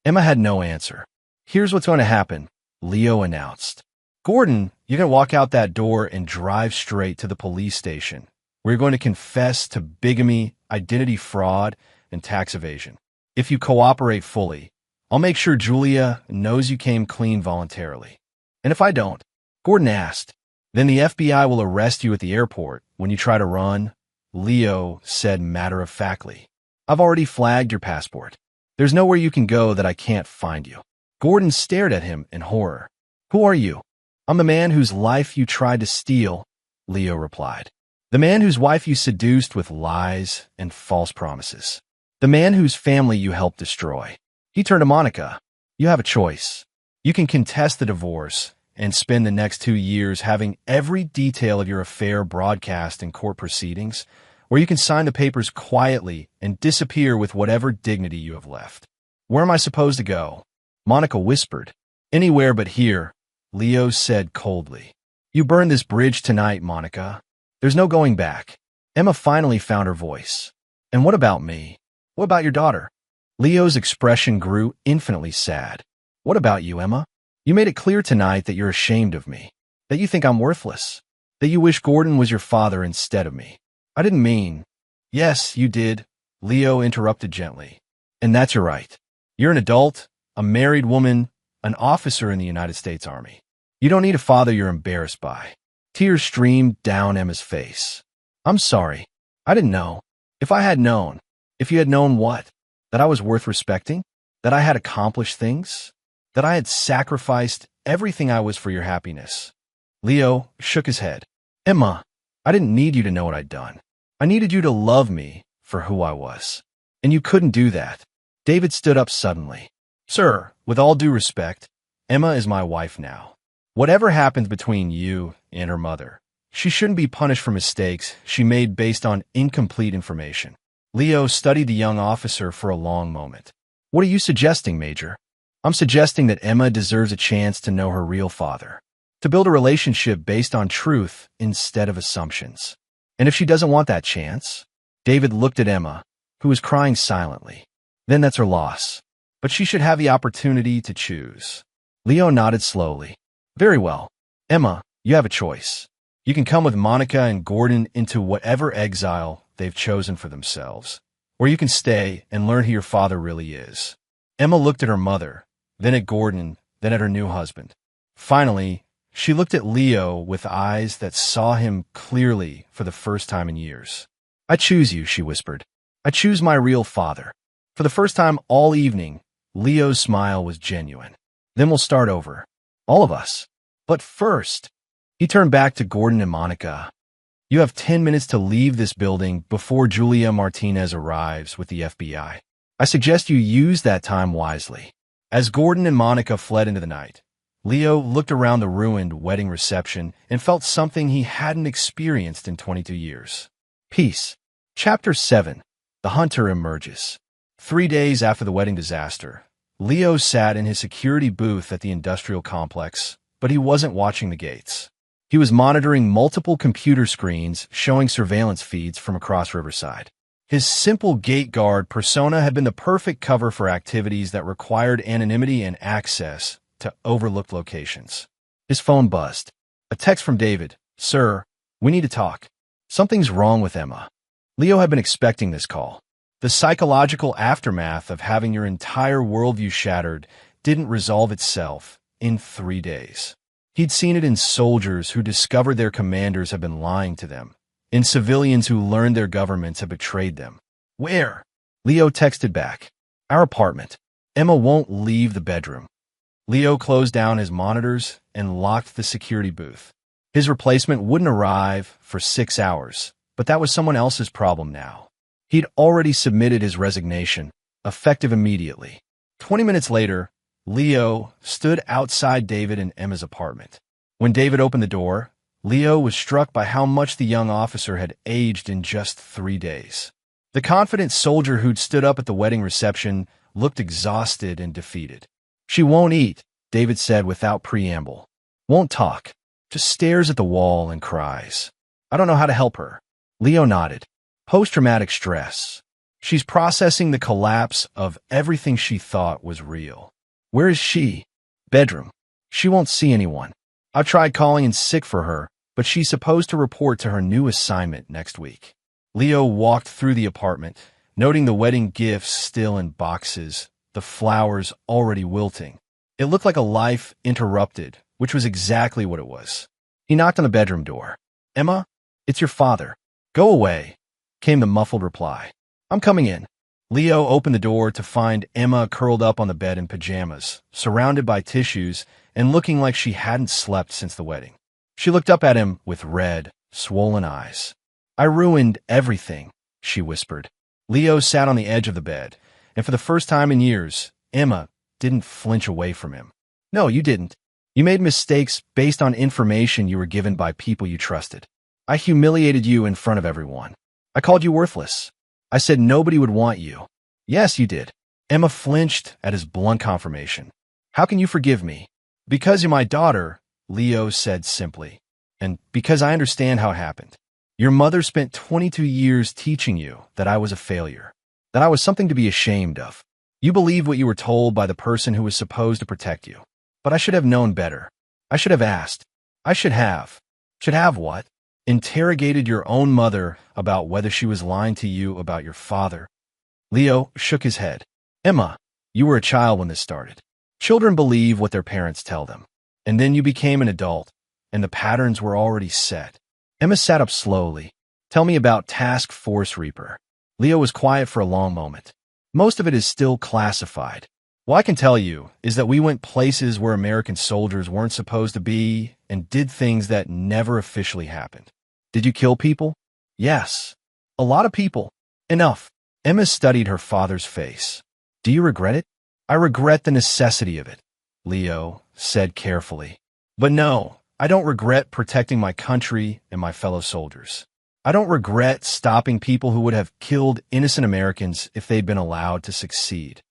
Emma had no answer. Here's what's going to happen, Leo announced. Gordon, you're going to walk out that door and drive straight to the police station, where you're going to confess to bigamy, identity fraud, and tax evasion. If you cooperate fully, I'll make sure Julia knows you came clean voluntarily. And if I don't, Gordon asked, then the FBI will arrest you at the airport when you try to run, Leo said matter-of-factly. I've already flagged your passport. There's nowhere you can go that I can't find you. Gordon stared at him in horror. Who are you? I'm the man whose life you tried to steal, Leo replied. The man whose wife you seduced with lies and false promises. The man whose family you helped destroy. He turned to Monica. You have a choice. You can contest the divorce and spend the next 2 years having every detail of your affair broadcast in court proceedings, or you can sign the papers quietly and disappear with whatever dignity you have left. Where am I supposed to go? Monica whispered. Anywhere but here, Leo said coldly. You burned this bridge tonight, Monica. There's no going back. Emma finally found her voice. And what about me? What about your daughter? Leo's expression grew infinitely sad. What about you, Emma? You made it clear tonight that you're ashamed of me, that you think I'm worthless, that you wish Gordon was your father instead of me. I didn't mean. Yes, you did, Leo interrupted gently. And that's your right. You're an adult, a married woman, an officer in the United States Army. You don't need a father you're embarrassed by. Tears streamed down Emma's face. I'm sorry. I didn't know. If I had known. If you had known what? That I was worth respecting? That I had accomplished things? That I had sacrificed everything I was for your happiness? Leo shook his head. Emma, I didn't need you to know what I'd done. I needed you to love me for who I was. And you couldn't do that. David stood up suddenly. Sir, with all due respect, Emma is my wife now. Whatever happens between you and her mother, she shouldn't be punished for mistakes she made based on incomplete information. Leo studied the young officer for a long moment. What are you suggesting, Major? I'm suggesting that Emma deserves a chance to know her real father, to build a relationship based on truth instead of assumptions. And if she doesn't want that chance, David looked at Emma, who was crying silently. Then that's her loss. But she should have the opportunity to choose. Leo nodded slowly. Very well. Emma, you have a choice. You can come with Monica and Gordon into whatever exile they've chosen for themselves. Or you can stay and learn who your father really is. Emma looked at her mother, then at Gordon, then at her new husband. Finally, she looked at Leo with eyes that saw him clearly for the first time in years. I choose you, she whispered. I choose my real father. For the first time all evening, Leo's smile was genuine. Then we'll start over. All of us. But first, he turned back to Gordon and Monica. You have 10 minutes to leave this building before Julia Martinez arrives with the FBI. I suggest you use that time wisely. As Gordon and Monica fled into the night, Leo looked around the ruined wedding reception and felt something he hadn't experienced in 22 years. Peace. Chapter 7. The Hunter Emerges. 3 days after the wedding disaster, Leo sat in his security booth at the industrial complex, but he wasn't watching the gates. He was monitoring multiple computer screens showing surveillance feeds from across Riverside. His simple gate guard persona had been the perfect cover for activities that required anonymity and access to overlooked locations. His phone buzzed. A text from David. Sir, we need to talk. Something's wrong with Emma. Leo had been expecting this call. The psychological aftermath of having your entire worldview shattered didn't resolve itself in 3 days. He'd seen it in soldiers who discovered their commanders had been lying to them, in civilians who learned their governments had betrayed them. Where? Leo texted back. Our apartment. Emma won't leave the bedroom. Leo closed down his monitors and locked the security booth. His replacement wouldn't arrive for 6 hours, but that was someone else's problem now. He'd already submitted his resignation, effective immediately. 20 minutes later, Leo stood outside David and Emma's apartment. When David opened the door, Leo was struck by how much the young officer had aged in just 3 days. The confident soldier who'd stood up at the wedding reception looked exhausted and defeated. She won't eat, David said without preamble. Won't talk. Just stares at the wall and cries. I don't know how to help her. Leo nodded. Post-traumatic stress. She's processing the collapse of everything she thought was real. Where is she? Bedroom. She won't see anyone. I've tried calling in sick for her, but she's supposed to report to her new assignment next week. Leo walked through the apartment, noting the wedding gifts still in boxes, the flowers already wilting. It looked like a life interrupted, which was exactly what it was. He knocked on the bedroom door. Emma, it's your father. Go away, came the muffled reply. I'm coming in. Leo opened the door to find Emma curled up on the bed in pajamas, surrounded by tissues and looking like she hadn't slept since the wedding. She looked up at him with red, swollen eyes. I ruined everything, she whispered. Leo sat on the edge of the bed, and for the first time in years, Emma didn't flinch away from him. No, you didn't. You made mistakes based on information you were given by people you trusted. I humiliated you in front of everyone. I called you worthless. I said nobody would want you. Yes, you did. Emma flinched at his blunt confirmation. How can you forgive me? Because you're my daughter, Leo said simply. And because I understand how it happened. Your mother spent 22 years teaching you that I was a failure, that I was something to be ashamed of. You believed what you were told by the person who was supposed to protect you. But I should have known better. I should have asked. I should have. Should have what? Interrogated your own mother about whether she was lying to you about your father. Leo shook his head. Emma, you were a child when this started. Children believe what their parents tell them. And then you became an adult, and the patterns were already set. Emma sat up slowly. Tell me about Task Force Reaper. Leo was quiet for a long moment. Most of it is still classified. What I can tell you is that we went places where American soldiers weren't supposed to be and did things that never officially happened. Did you kill people? Yes. A lot of people. Enough. Emma studied her father's face. Do you regret it? I regret the necessity of it, Leo said carefully. But no, I don't regret protecting my country and my fellow soldiers. I don't regret stopping people who would have killed innocent Americans if they'd been allowed to succeed.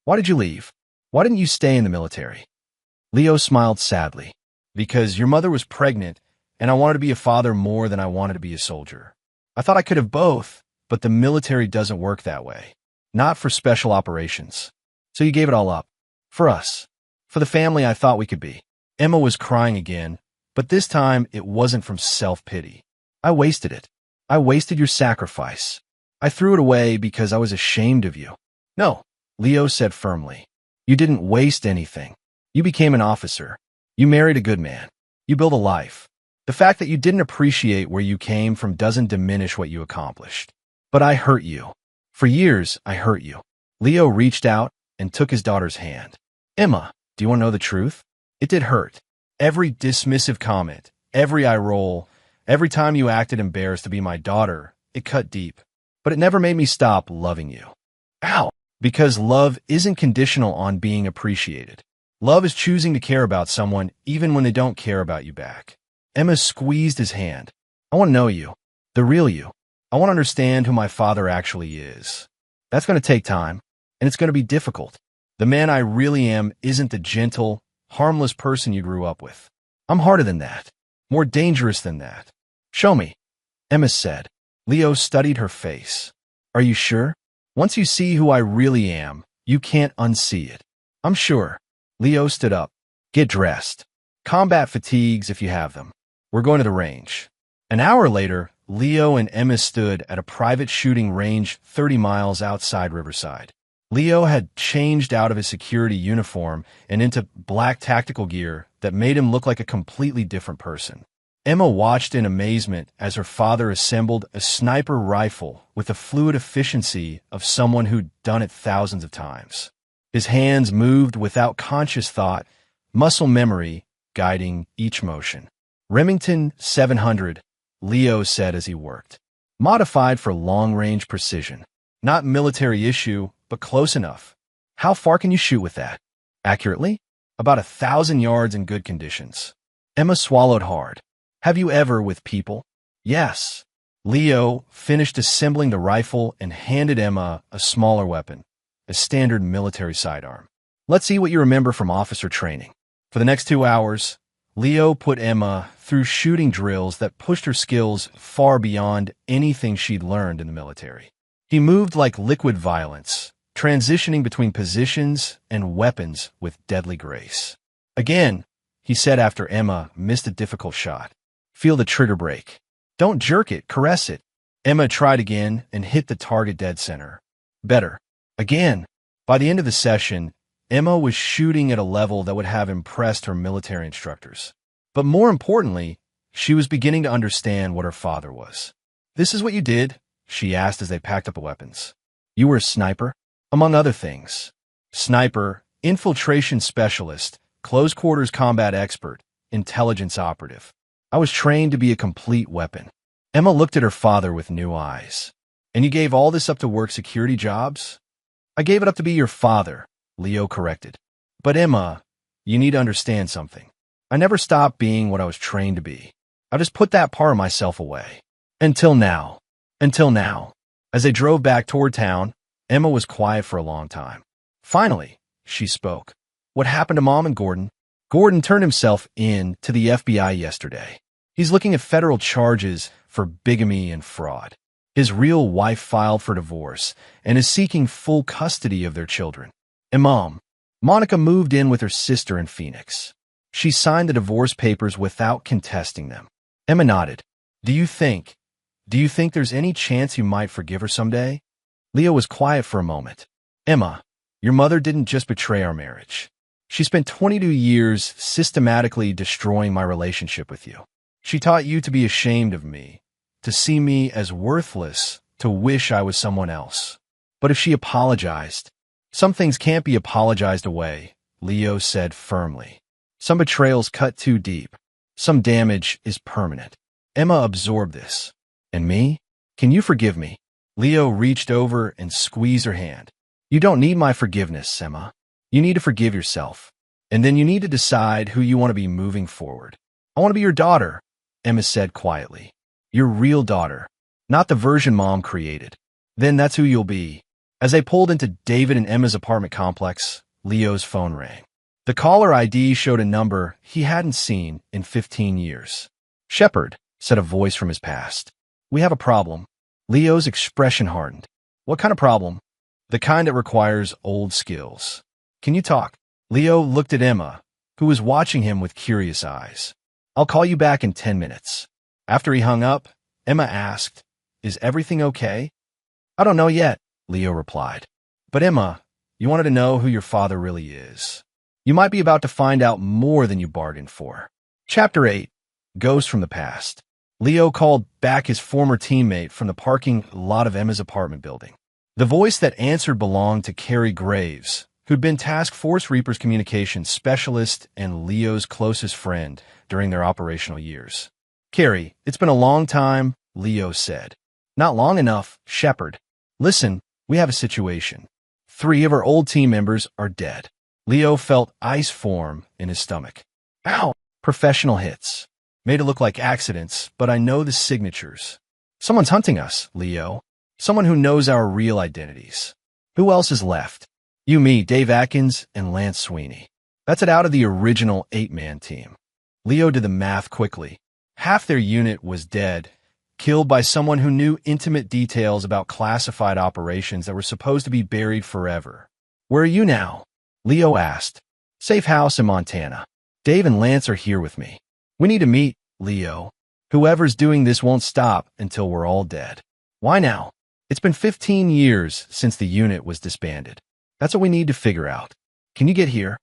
Why did you leave? Why didn't you stay in the military? Leo smiled sadly. Because your mother was pregnant, and I wanted to be a father more than I wanted to be a soldier. I thought I could have both, but the military doesn't work that way. Not for special operations. So you gave it all up. For us. For the family I thought we could be. Emma was crying again, but this time it wasn't from self-pity. I wasted it. I wasted your sacrifice. I threw it away because I was ashamed of you. No, Leo said firmly. You didn't waste anything. You became an officer. You married a good man. You built a life. The fact that you didn't appreciate where you came from doesn't diminish what you accomplished. But I hurt you. For years, I hurt you. Leo reached out and took his daughter's hand. Emma, do you want to know the truth? It did hurt. Every dismissive comment, every eye roll, every time you acted embarrassed to be my daughter, it cut deep. But it never made me stop loving you. Ow! Because love isn't conditional on being appreciated. Love is choosing to care about someone even when they don't care about you back. Emma squeezed his hand. I want to know you. The real you. I want to understand who my father actually is. That's going to take time, and it's going to be difficult. The man I really am isn't the gentle, harmless person you grew up with. I'm harder than that. More dangerous than that. Show me, Emma said. Leo studied her face. Are you sure? Once you see who I really am, you can't unsee it. I'm sure. Leo stood up. Get dressed. Combat fatigues if you have them. We're going to the range. An hour later, Leo and Emma stood at a private shooting range 30 miles outside Riverside. Leo had changed out of his security uniform and into black tactical gear that made him look like a completely different person. Emma watched in amazement as her father assembled a sniper rifle with the fluid efficiency of someone who'd done it thousands of times. His hands moved without conscious thought, muscle memory guiding each motion. Remington 700, Leo said as he worked. Modified for long-range precision. Not military issue, but close enough. How far can you shoot with that? Accurately? About 1,000 yards in good conditions. Emma swallowed hard. Have you ever with people? Yes. Leo finished assembling the rifle and handed Emma a smaller weapon, a standard military sidearm. Let's see what you remember from officer training. For the next 2 hours, Leo put Emma through shooting drills that pushed her skills far beyond anything she'd learned in the military. He moved like liquid violence, transitioning between positions and weapons with deadly grace. Again, he said after Emma missed a difficult shot. Feel the trigger break. Don't jerk it, caress it. Emma tried again and hit the target dead center. Better. Again. By the end of the session, Emma was shooting at a level that would have impressed her military instructors. But more importantly, she was beginning to understand what her father was. This is what you did? She asked as they packed up the weapons. You were a sniper? Among other things. Sniper, infiltration specialist, close quarters combat expert, intelligence operative. I was trained to be a complete weapon. Emma looked at her father with new eyes. And you gave all this up to work security jobs? I gave it up to be your father, Leo corrected. But Emma, you need to understand something. I never stopped being what I was trained to be. I just put that part of myself away. Until now. Until now. As they drove back toward town, Emma was quiet for a long time. Finally, she spoke. What happened to Mom and Gordon? Gordon turned himself in to the FBI yesterday. He's looking at federal charges for bigamy and fraud. His real wife filed for divorce and is seeking full custody of their children. And Mom, Monica moved in with her sister in Phoenix. She signed the divorce papers without contesting them. Emma nodded. Do you think there's any chance you might forgive her someday? Leo was quiet for a moment. Emma, your mother didn't just betray our marriage. She spent 22 years systematically destroying my relationship with you. She taught you to be ashamed of me, to see me as worthless, to wish I was someone else. But if she apologized, Some things can't be apologized away, Leo said firmly. Some betrayals cut too deep. Some damage is permanent. Emma absorbed this. And me? Can you forgive me? Leo reached over and squeezed her hand. You don't need my forgiveness, Emma. You need to forgive yourself. And then you need to decide who you want to be moving forward. I want to be your daughter, Emma said quietly. Your real daughter, not the version Mom created. Then that's who you'll be. As they pulled into David and Emma's apartment complex, Leo's phone rang. The caller ID showed a number he hadn't seen in 15 years. Shepard, said a voice from his past. We have a problem. Leo's expression hardened. What kind of problem? The kind that requires old skills. Can you talk? Leo looked at Emma, who was watching him with curious eyes. I'll call you back in 10 minutes. After he hung up, Emma asked, Is everything okay? I don't know yet, Leo replied. But Emma, you wanted to know who your father really is. You might be about to find out more than you bargained for. Chapter 8. Ghost from the Past. Leo called back his former teammate from the parking lot of Emma's apartment building. The voice that answered belonged to Carrie Graves, who'd been Task Force Reaper's communications specialist and Leo's closest friend during their operational years. Carrie, it's been a long time, Leo said. Not long enough, Shepard. Listen, we have a situation. 3 of our old team members are dead. Leo felt ice form in his stomach. Ow! Professional hits. Made it look like accidents, but I know the signatures. Someone's hunting us, Leo. Someone who knows our real identities. Who else is left? You, me, Dave Atkins, and Lance Sweeney. That's it out of the original 8-man team. Leo did the math quickly. Half their unit was dead, killed by someone who knew intimate details about classified operations that were supposed to be buried forever. Where are you now? Leo asked. Safe house in Montana. Dave and Lance are here with me. We need to meet, Leo. Whoever's doing this won't stop until we're all dead. Why now? It's been 15 years since the unit was disbanded. That's what we need to figure out. Can you get here?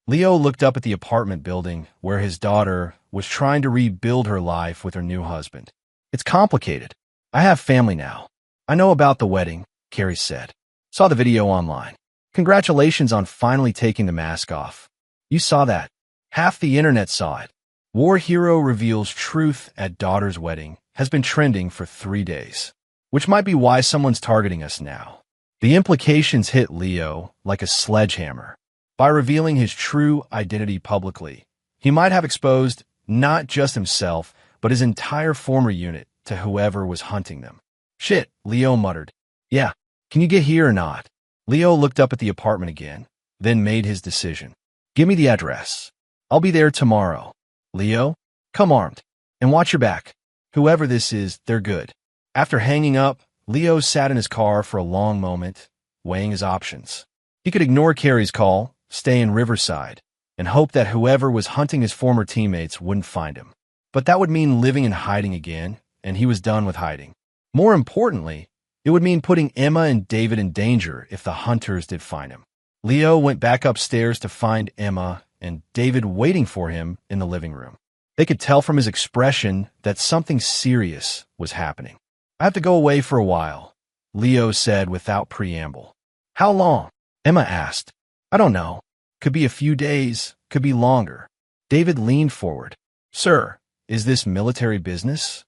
Leo looked up at the apartment building where his daughter was trying to rebuild her life with her new husband. It's complicated. I have family now. I know about the wedding, Carrie said. Saw the video online. Congratulations on finally taking the mask off. You saw that. Half the internet saw it. War hero reveals truth at daughter's wedding has been trending for 3 days, which might be why someone's targeting us now. The implications hit Leo like a sledgehammer. By revealing his true identity publicly, he might have exposed not just himself, but his entire former unit to whoever was hunting them. Shit, Leo muttered. Yeah, can you get here or not? Leo looked up at the apartment again, then made his decision. Give me the address. I'll be there tomorrow. Leo, come armed, and watch your back. Whoever this is, they're good. After hanging up, Leo sat in his car for a long moment, weighing his options. He could ignore Carrie's call, stay in Riverside, and hope that whoever was hunting his former teammates wouldn't find him. But that would mean living in hiding again, and he was done with hiding. More importantly, it would mean putting Emma and David in danger if the hunters did find him. Leo went back upstairs to find Emma and David waiting for him in the living room. They could tell from his expression that something serious was happening. I have to go away for a while, Leo said without preamble. How long? Emma asked. I don't know. Could be a few days, could be longer. David leaned forward. Sir, is this military business?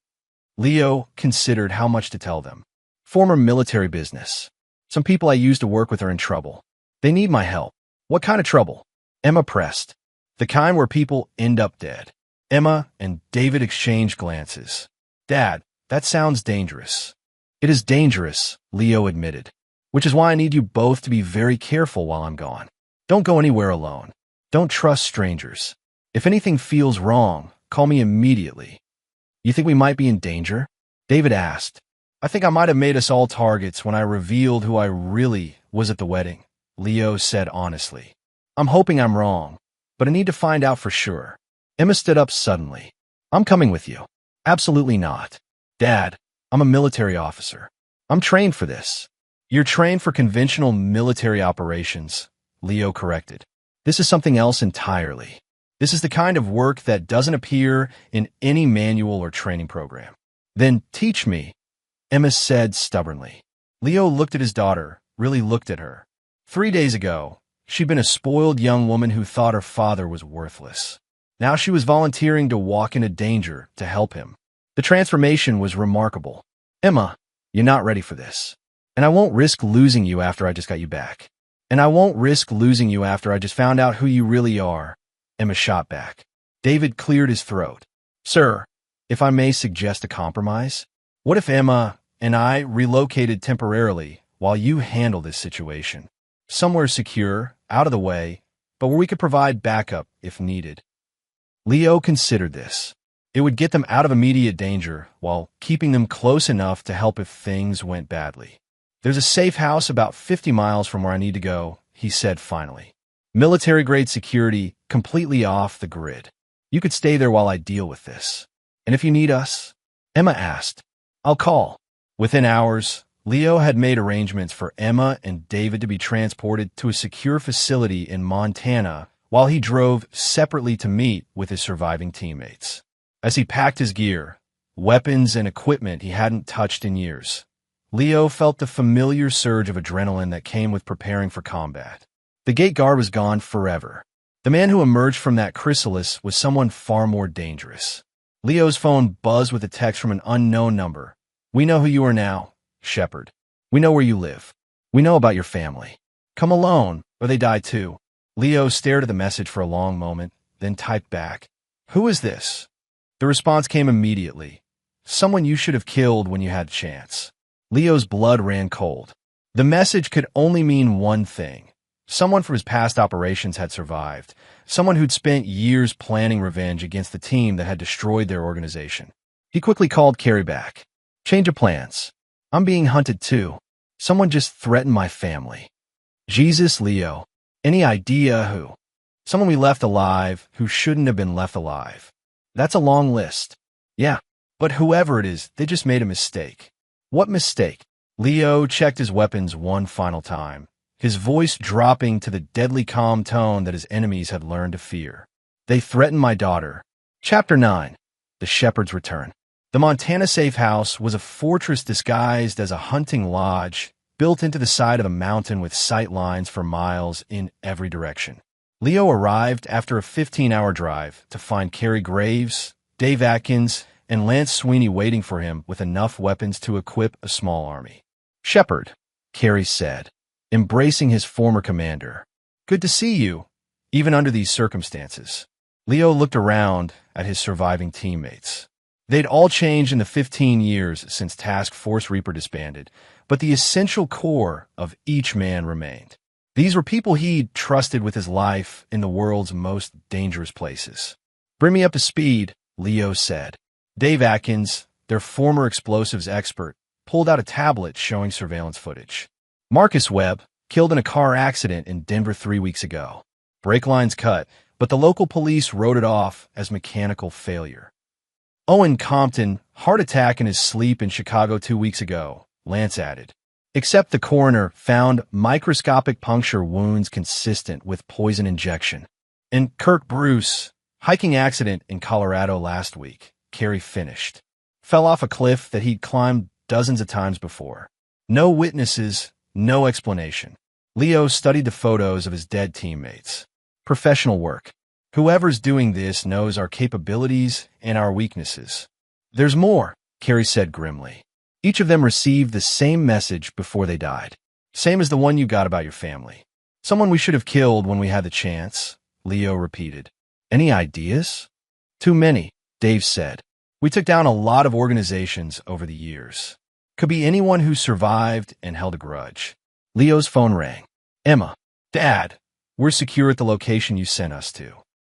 Leo considered how much to tell them. Former military business. Some people I used to work with are in trouble. They need my help. What kind of trouble? Emma pressed. The kind where people end up dead. Emma and David exchanged glances. Dad, that sounds dangerous. It is dangerous, Leo admitted, which is why I need you both to be very careful while I'm gone. Don't go anywhere alone. Don't trust strangers. If anything feels wrong, call me immediately. You think we might be in danger? David asked. I think I might have made us all targets when I revealed who I really was at the wedding, Leo said honestly. I'm hoping I'm wrong, but I need to find out for sure. Emma stood up suddenly. I'm coming with you. Absolutely not. Dad, I'm a military officer. I'm trained for this. You're trained for conventional military operations, Leo corrected. This is something else entirely. This is the kind of work that doesn't appear in any manual or training program. Then teach me, Emma said stubbornly. Leo looked at his daughter, really looked at her. 3 days ago, she'd been a spoiled young woman who thought her father was worthless. Now she was volunteering to walk into danger to help him. The transformation was remarkable. Emma, you're not ready for this. And I won't risk losing you after I just got you back. And I won't risk losing you after I just found out who you really are. Emma shot back. David cleared his throat. Sir, if I may suggest a compromise, what if Emma and I relocated temporarily while you handle this situation? Somewhere secure, out of the way, but where we could provide backup if needed. Leo considered this. It would get them out of immediate danger while keeping them close enough to help if things went badly. There's a safe house about 50 miles from where I need to go, he said finally. Military-grade security, completely off the grid. You could stay there while I deal with this. And if you need us? Emma asked. I'll call. Within hours, Leo had made arrangements for Emma and David to be transported to a secure facility in Montana while he drove separately to meet with his surviving teammates. As he packed his gear, weapons and equipment he hadn't touched in years, Leo felt the familiar surge of adrenaline that came with preparing for combat. The gate guard was gone forever. The man who emerged from that chrysalis was someone far more dangerous. Leo's phone buzzed with a text from an unknown number. We know who you are now, Shepard. We know where you live. We know about your family. Come alone, or they die too. Leo stared at the message for a long moment, then typed back. Who is this? The response came immediately. Someone you should have killed when you had a chance. Leo's blood ran cold. The message could only mean one thing. Someone from his past operations had survived. Someone who'd spent years planning revenge against the team that had destroyed their organization. He quickly called Carrie back. Change of plans. I'm being hunted too. Someone just threatened my family. Jesus, Leo. Any idea who? Someone we left alive who shouldn't have been left alive. That's a long list. Yeah, but whoever it is, they just made a mistake. What mistake? Leo checked his weapons one final time, his voice dropping to the deadly calm tone that his enemies had learned to fear. They threatened my daughter. Chapter 9. The Shepherd's Return. The Montana safe house was a fortress disguised as a hunting lodge, built into the side of a mountain with sight lines for miles in every direction. Leo arrived after a 15-hour drive to find Carrie Graves, Dave Atkins, and Lance Sweeney waiting for him with enough weapons to equip a small army. Shepard, Carrie said, embracing his former commander. Good to see you, even under these circumstances. Leo looked around at his surviving teammates. They'd all changed in the 15 years since Task Force Reaper disbanded, but the essential core of each man remained. These were people he'd trusted with his life in the world's most dangerous places. Bring me up to speed, Leo said. Dave Atkins, their former explosives expert, pulled out a tablet showing surveillance footage. Marcus Webb, killed in a car accident in Denver 3 weeks ago. Brake lines cut, but the local police wrote it off as mechanical failure. Owen Compton, heart attack in his sleep in Chicago 2 weeks ago, Lance added. Except the coroner found microscopic puncture wounds consistent with poison injection. And Kirk Bruce, hiking accident in Colorado last week, Carrie finished. Fell off a cliff that he'd climbed dozens of times before. No witnesses, no explanation. Leo studied the photos of his dead teammates. Professional work. Whoever's doing this knows our capabilities and our weaknesses. There's more, Carrie said grimly. Each of them received the same message before they died. Same as the one you got about your family. Someone we should have killed when we had the chance, Leo repeated. Any ideas? Too many, Dave said. We took down a lot of organizations over the years. Could be anyone who survived and held a grudge. Leo's phone rang. Emma, Dad, we're secure at the location you sent us to.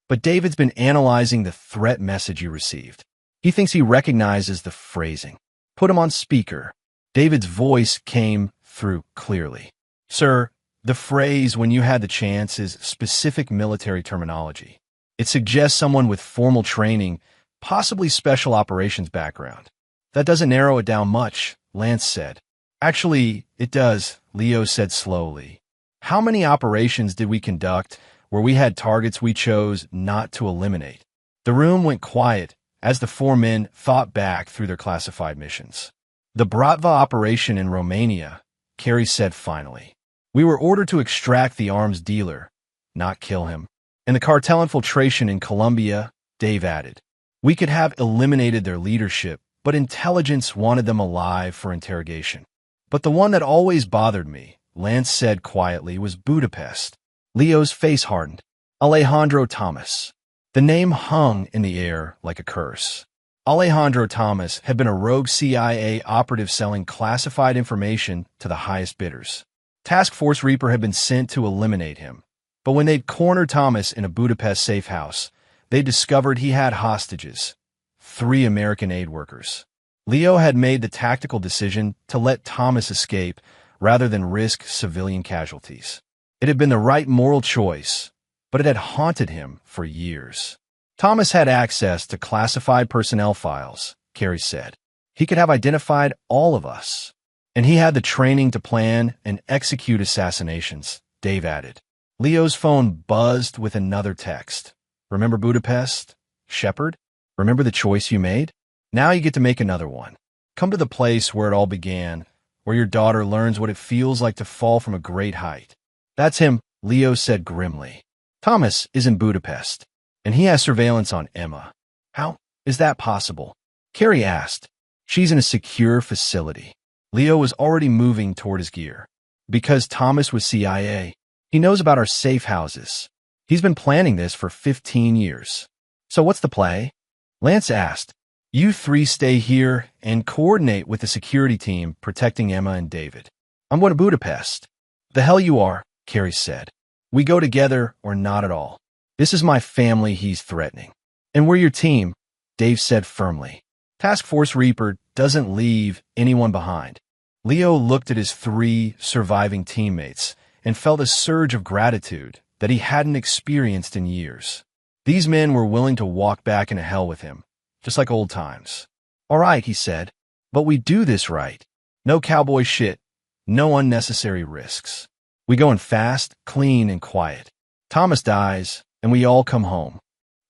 But David's been analyzing the threat message you received. He thinks he recognizes the phrasing. Put him on speaker. David's voice came through clearly. Sir, the phrase when you had the chance is specific military terminology. It suggests someone with formal training, possibly special operations background. That doesn't narrow it down much, Lance said. Actually, it does, Leo said slowly. How many operations did we conduct where we had targets we chose not to eliminate? The room went quiet as the four men thought back through their classified missions. The Bratva operation in Romania, Carrie said finally. We were ordered to extract the arms dealer, not kill him. In the cartel infiltration in Colombia, Dave added, we could have eliminated their leadership, but intelligence wanted them alive for interrogation. But the one that always bothered me, Lance said quietly, was Budapest. Leo's face hardened. Alejandro Thomas. The name hung in the air like a curse. Alejandro Thomas had been a rogue CIA operative selling classified information to the highest bidders. Task Force Reaper had been sent to eliminate him. But when they'd cornered Thomas in a Budapest safe house, they discovered he had hostages, 3 American aid workers. Leo had made the tactical decision to let Thomas escape rather than risk civilian casualties. It had been the right moral choice, but it had haunted him for years. Thomas had access to classified personnel files, Carey said. He could have identified all of us. And he had the training to plan and execute assassinations, Dave added. Leo's phone buzzed with another text. Remember Budapest? Shepard? Remember the choice you made? Now you get to make another one. Come to the place where it all began, where your daughter learns what it feels like to fall from a great height. That's him, Leo said grimly. Thomas is in Budapest, and he has surveillance on Emma. How is that possible? Carey asked. She's in a secure facility. Leo was already moving toward his gear. Because Thomas was CIA. He knows about our safe houses. He's been planning this for 15 years. So what's the play? Lance asked. You 3 stay here and coordinate with the security team protecting Emma and David. I'm going to Budapest. The hell you are, Carey said. We go together or not at all. This is my family he's threatening. And we're your team, Dave said firmly. Task Force Reaper doesn't leave anyone behind. Leo looked at his 3 surviving teammates and felt a surge of gratitude that he hadn't experienced in years. These men were willing to walk back into hell with him, just like old times. All right, he said, but we do this right. No cowboy shit, no unnecessary risks. We go in fast, clean, and quiet. Thomas dies, and we all come home.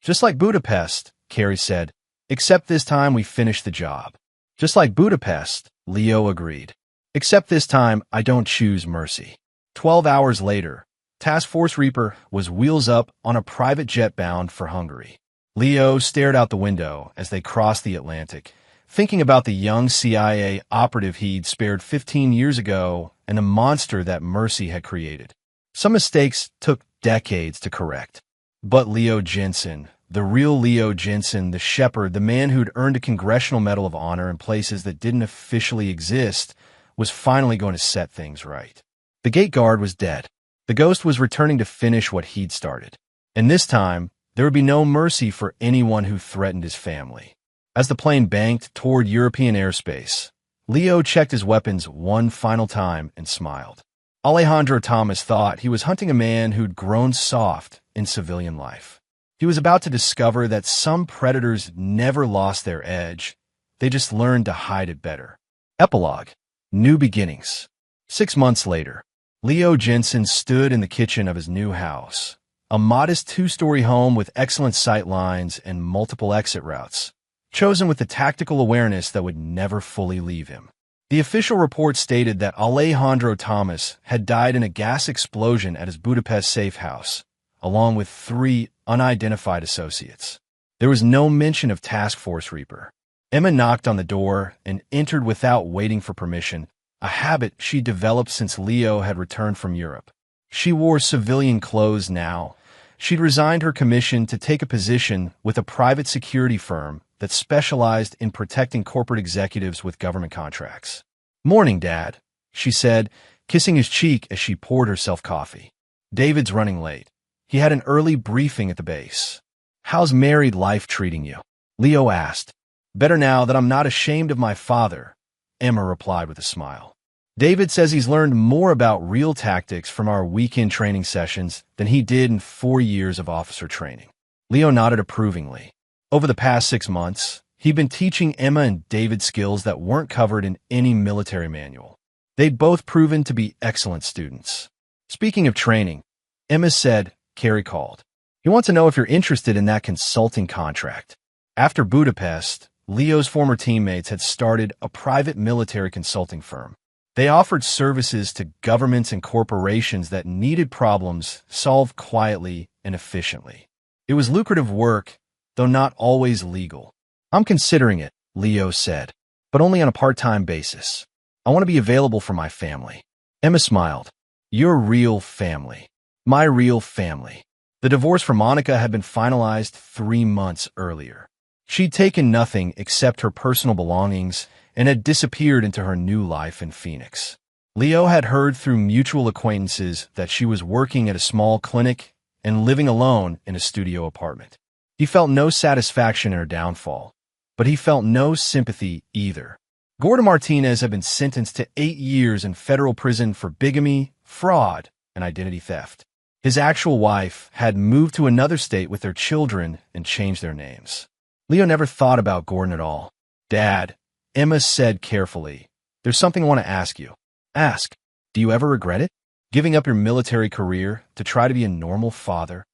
Just like Budapest, Carey said, except this time we finish the job. Just like Budapest, Leo agreed. Except this time I don't choose mercy. 12 hours later, Task Force Reaper was wheels up on a private jet bound for Hungary. Leo stared out the window as they crossed the Atlantic, thinking about the young CIA operative he'd spared 15 years ago and the monster that mercy had created. Some mistakes took decades to correct. But Leo Jensen, the real Leo Jensen, the shepherd, the man who'd earned a Congressional Medal of Honor in places that didn't officially exist, was finally going to set things right. The gate guard was dead. The ghost was returning to finish what he'd started. And this time, there would be no mercy for anyone who threatened his family. As the plane banked toward European airspace, Leo checked his weapons one final time and smiled. Alejandro Thomas thought he was hunting a man who'd grown soft in civilian life. He was about to discover that some predators never lost their edge. They just learned to hide it better. Epilogue. New beginnings. 6 months later, Leo Jensen stood in the kitchen of his new house, a modest 2-story home with excellent sight lines and multiple exit routes, chosen with the tactical awareness that would never fully leave him. The official report stated that Alejandro Thomas had died in a gas explosion at his Budapest safe house, along with 3 unidentified associates. There was no mention of Task Force Reaper. Emma knocked on the door and entered without waiting for permission, a habit she developed since Leo had returned from Europe. She wore civilian clothes now. She'd resigned her commission to take a position with a private security firm that specialized in protecting corporate executives with government contracts. "Morning, Dad," she said, kissing his cheek as she poured herself coffee. "David's running late. He had an early briefing at the base." "How's married life treating you?" Leo asked. "Better now that I'm not ashamed of my father," Emma replied with a smile. "David says he's learned more about real tactics from our weekend training sessions than he did in 4 years of officer training." Leo nodded approvingly. Over the past 6 months, he'd been teaching Emma and David skills that weren't covered in any military manual. They'd both proven to be excellent students. "Speaking of training," Emma said, Carey called. "He wants to know if you're interested in that consulting contract." After Budapest, Leo's former teammates had started a private military consulting firm. They offered services to governments and corporations that needed problems solved quietly and efficiently. It was lucrative work, though not always legal. I'm considering it, Leo said, but only on a part-time basis. I want to be available for my family. Emma smiled. Your real family. My real family. The divorce for Monica had been finalized 3 months earlier. She'd taken nothing except her personal belongings and had disappeared into her new life in Phoenix. Leo had heard through mutual acquaintances that she was working at a small clinic and living alone in a studio apartment. He felt no satisfaction in her downfall, but he felt no sympathy either. Gorda Martinez had been sentenced to 8 years in federal prison for bigamy, fraud, and identity theft. His actual wife had moved to another state with their children and changed their names. Leo never thought about Gordon at all. Dad, Emma said carefully, there's something I want to ask you. Ask. Do you ever regret it? Giving up your military career to try to be a normal father?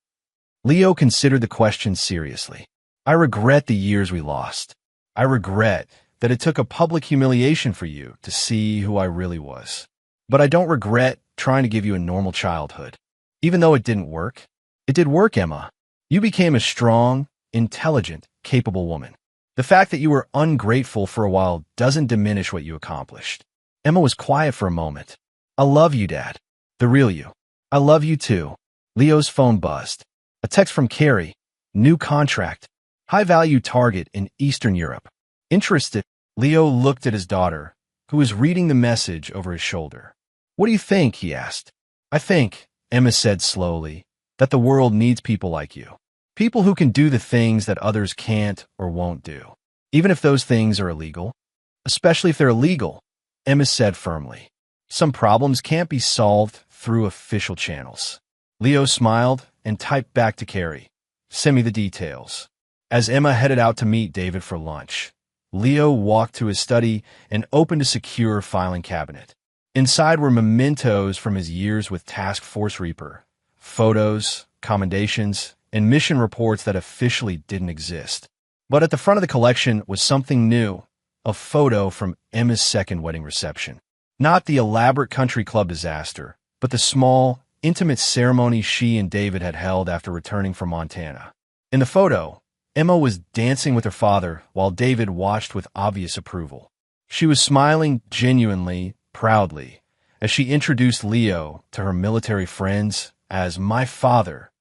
Leo considered the question seriously. I regret the years we lost. I regret that it took a public humiliation for you to see who I really was. But I don't regret trying to give you a normal childhood. Even though it didn't work. It did work, Emma. You became a strong, intelligent, capable woman. The fact that you were ungrateful for a while doesn't diminish what you accomplished. Emma was quiet for a moment. I love you, Dad. The real you. I love you too. Leo's phone buzzed. A text from Carrie. New contract. High-value target in Eastern Europe. Interested, Leo looked at his daughter, who was reading the message over his shoulder. What do you think? He asked. I think, Emma said slowly, that the world needs people like you. People who can do the things that others can't or won't do. Even if those things are illegal. Especially if they're illegal, Emma said firmly. Some problems can't be solved through official channels. Leo smiled and typed back to Carrie. Send me the details. As Emma headed out to meet David for lunch, Leo walked to his study and opened a secure filing cabinet. Inside were mementos from his years with Task Force Reaper, photos, commendations, and mission reports that officially didn't exist. But at the front of the collection was something new, a photo from Emma's second wedding reception. Not the elaborate country club disaster, but the small, intimate ceremony she and David had held after returning from Montana. In the photo, Emma was dancing with her father while David watched with obvious approval. She was smiling genuinely, proudly, as she introduced Leo to her military friends as my father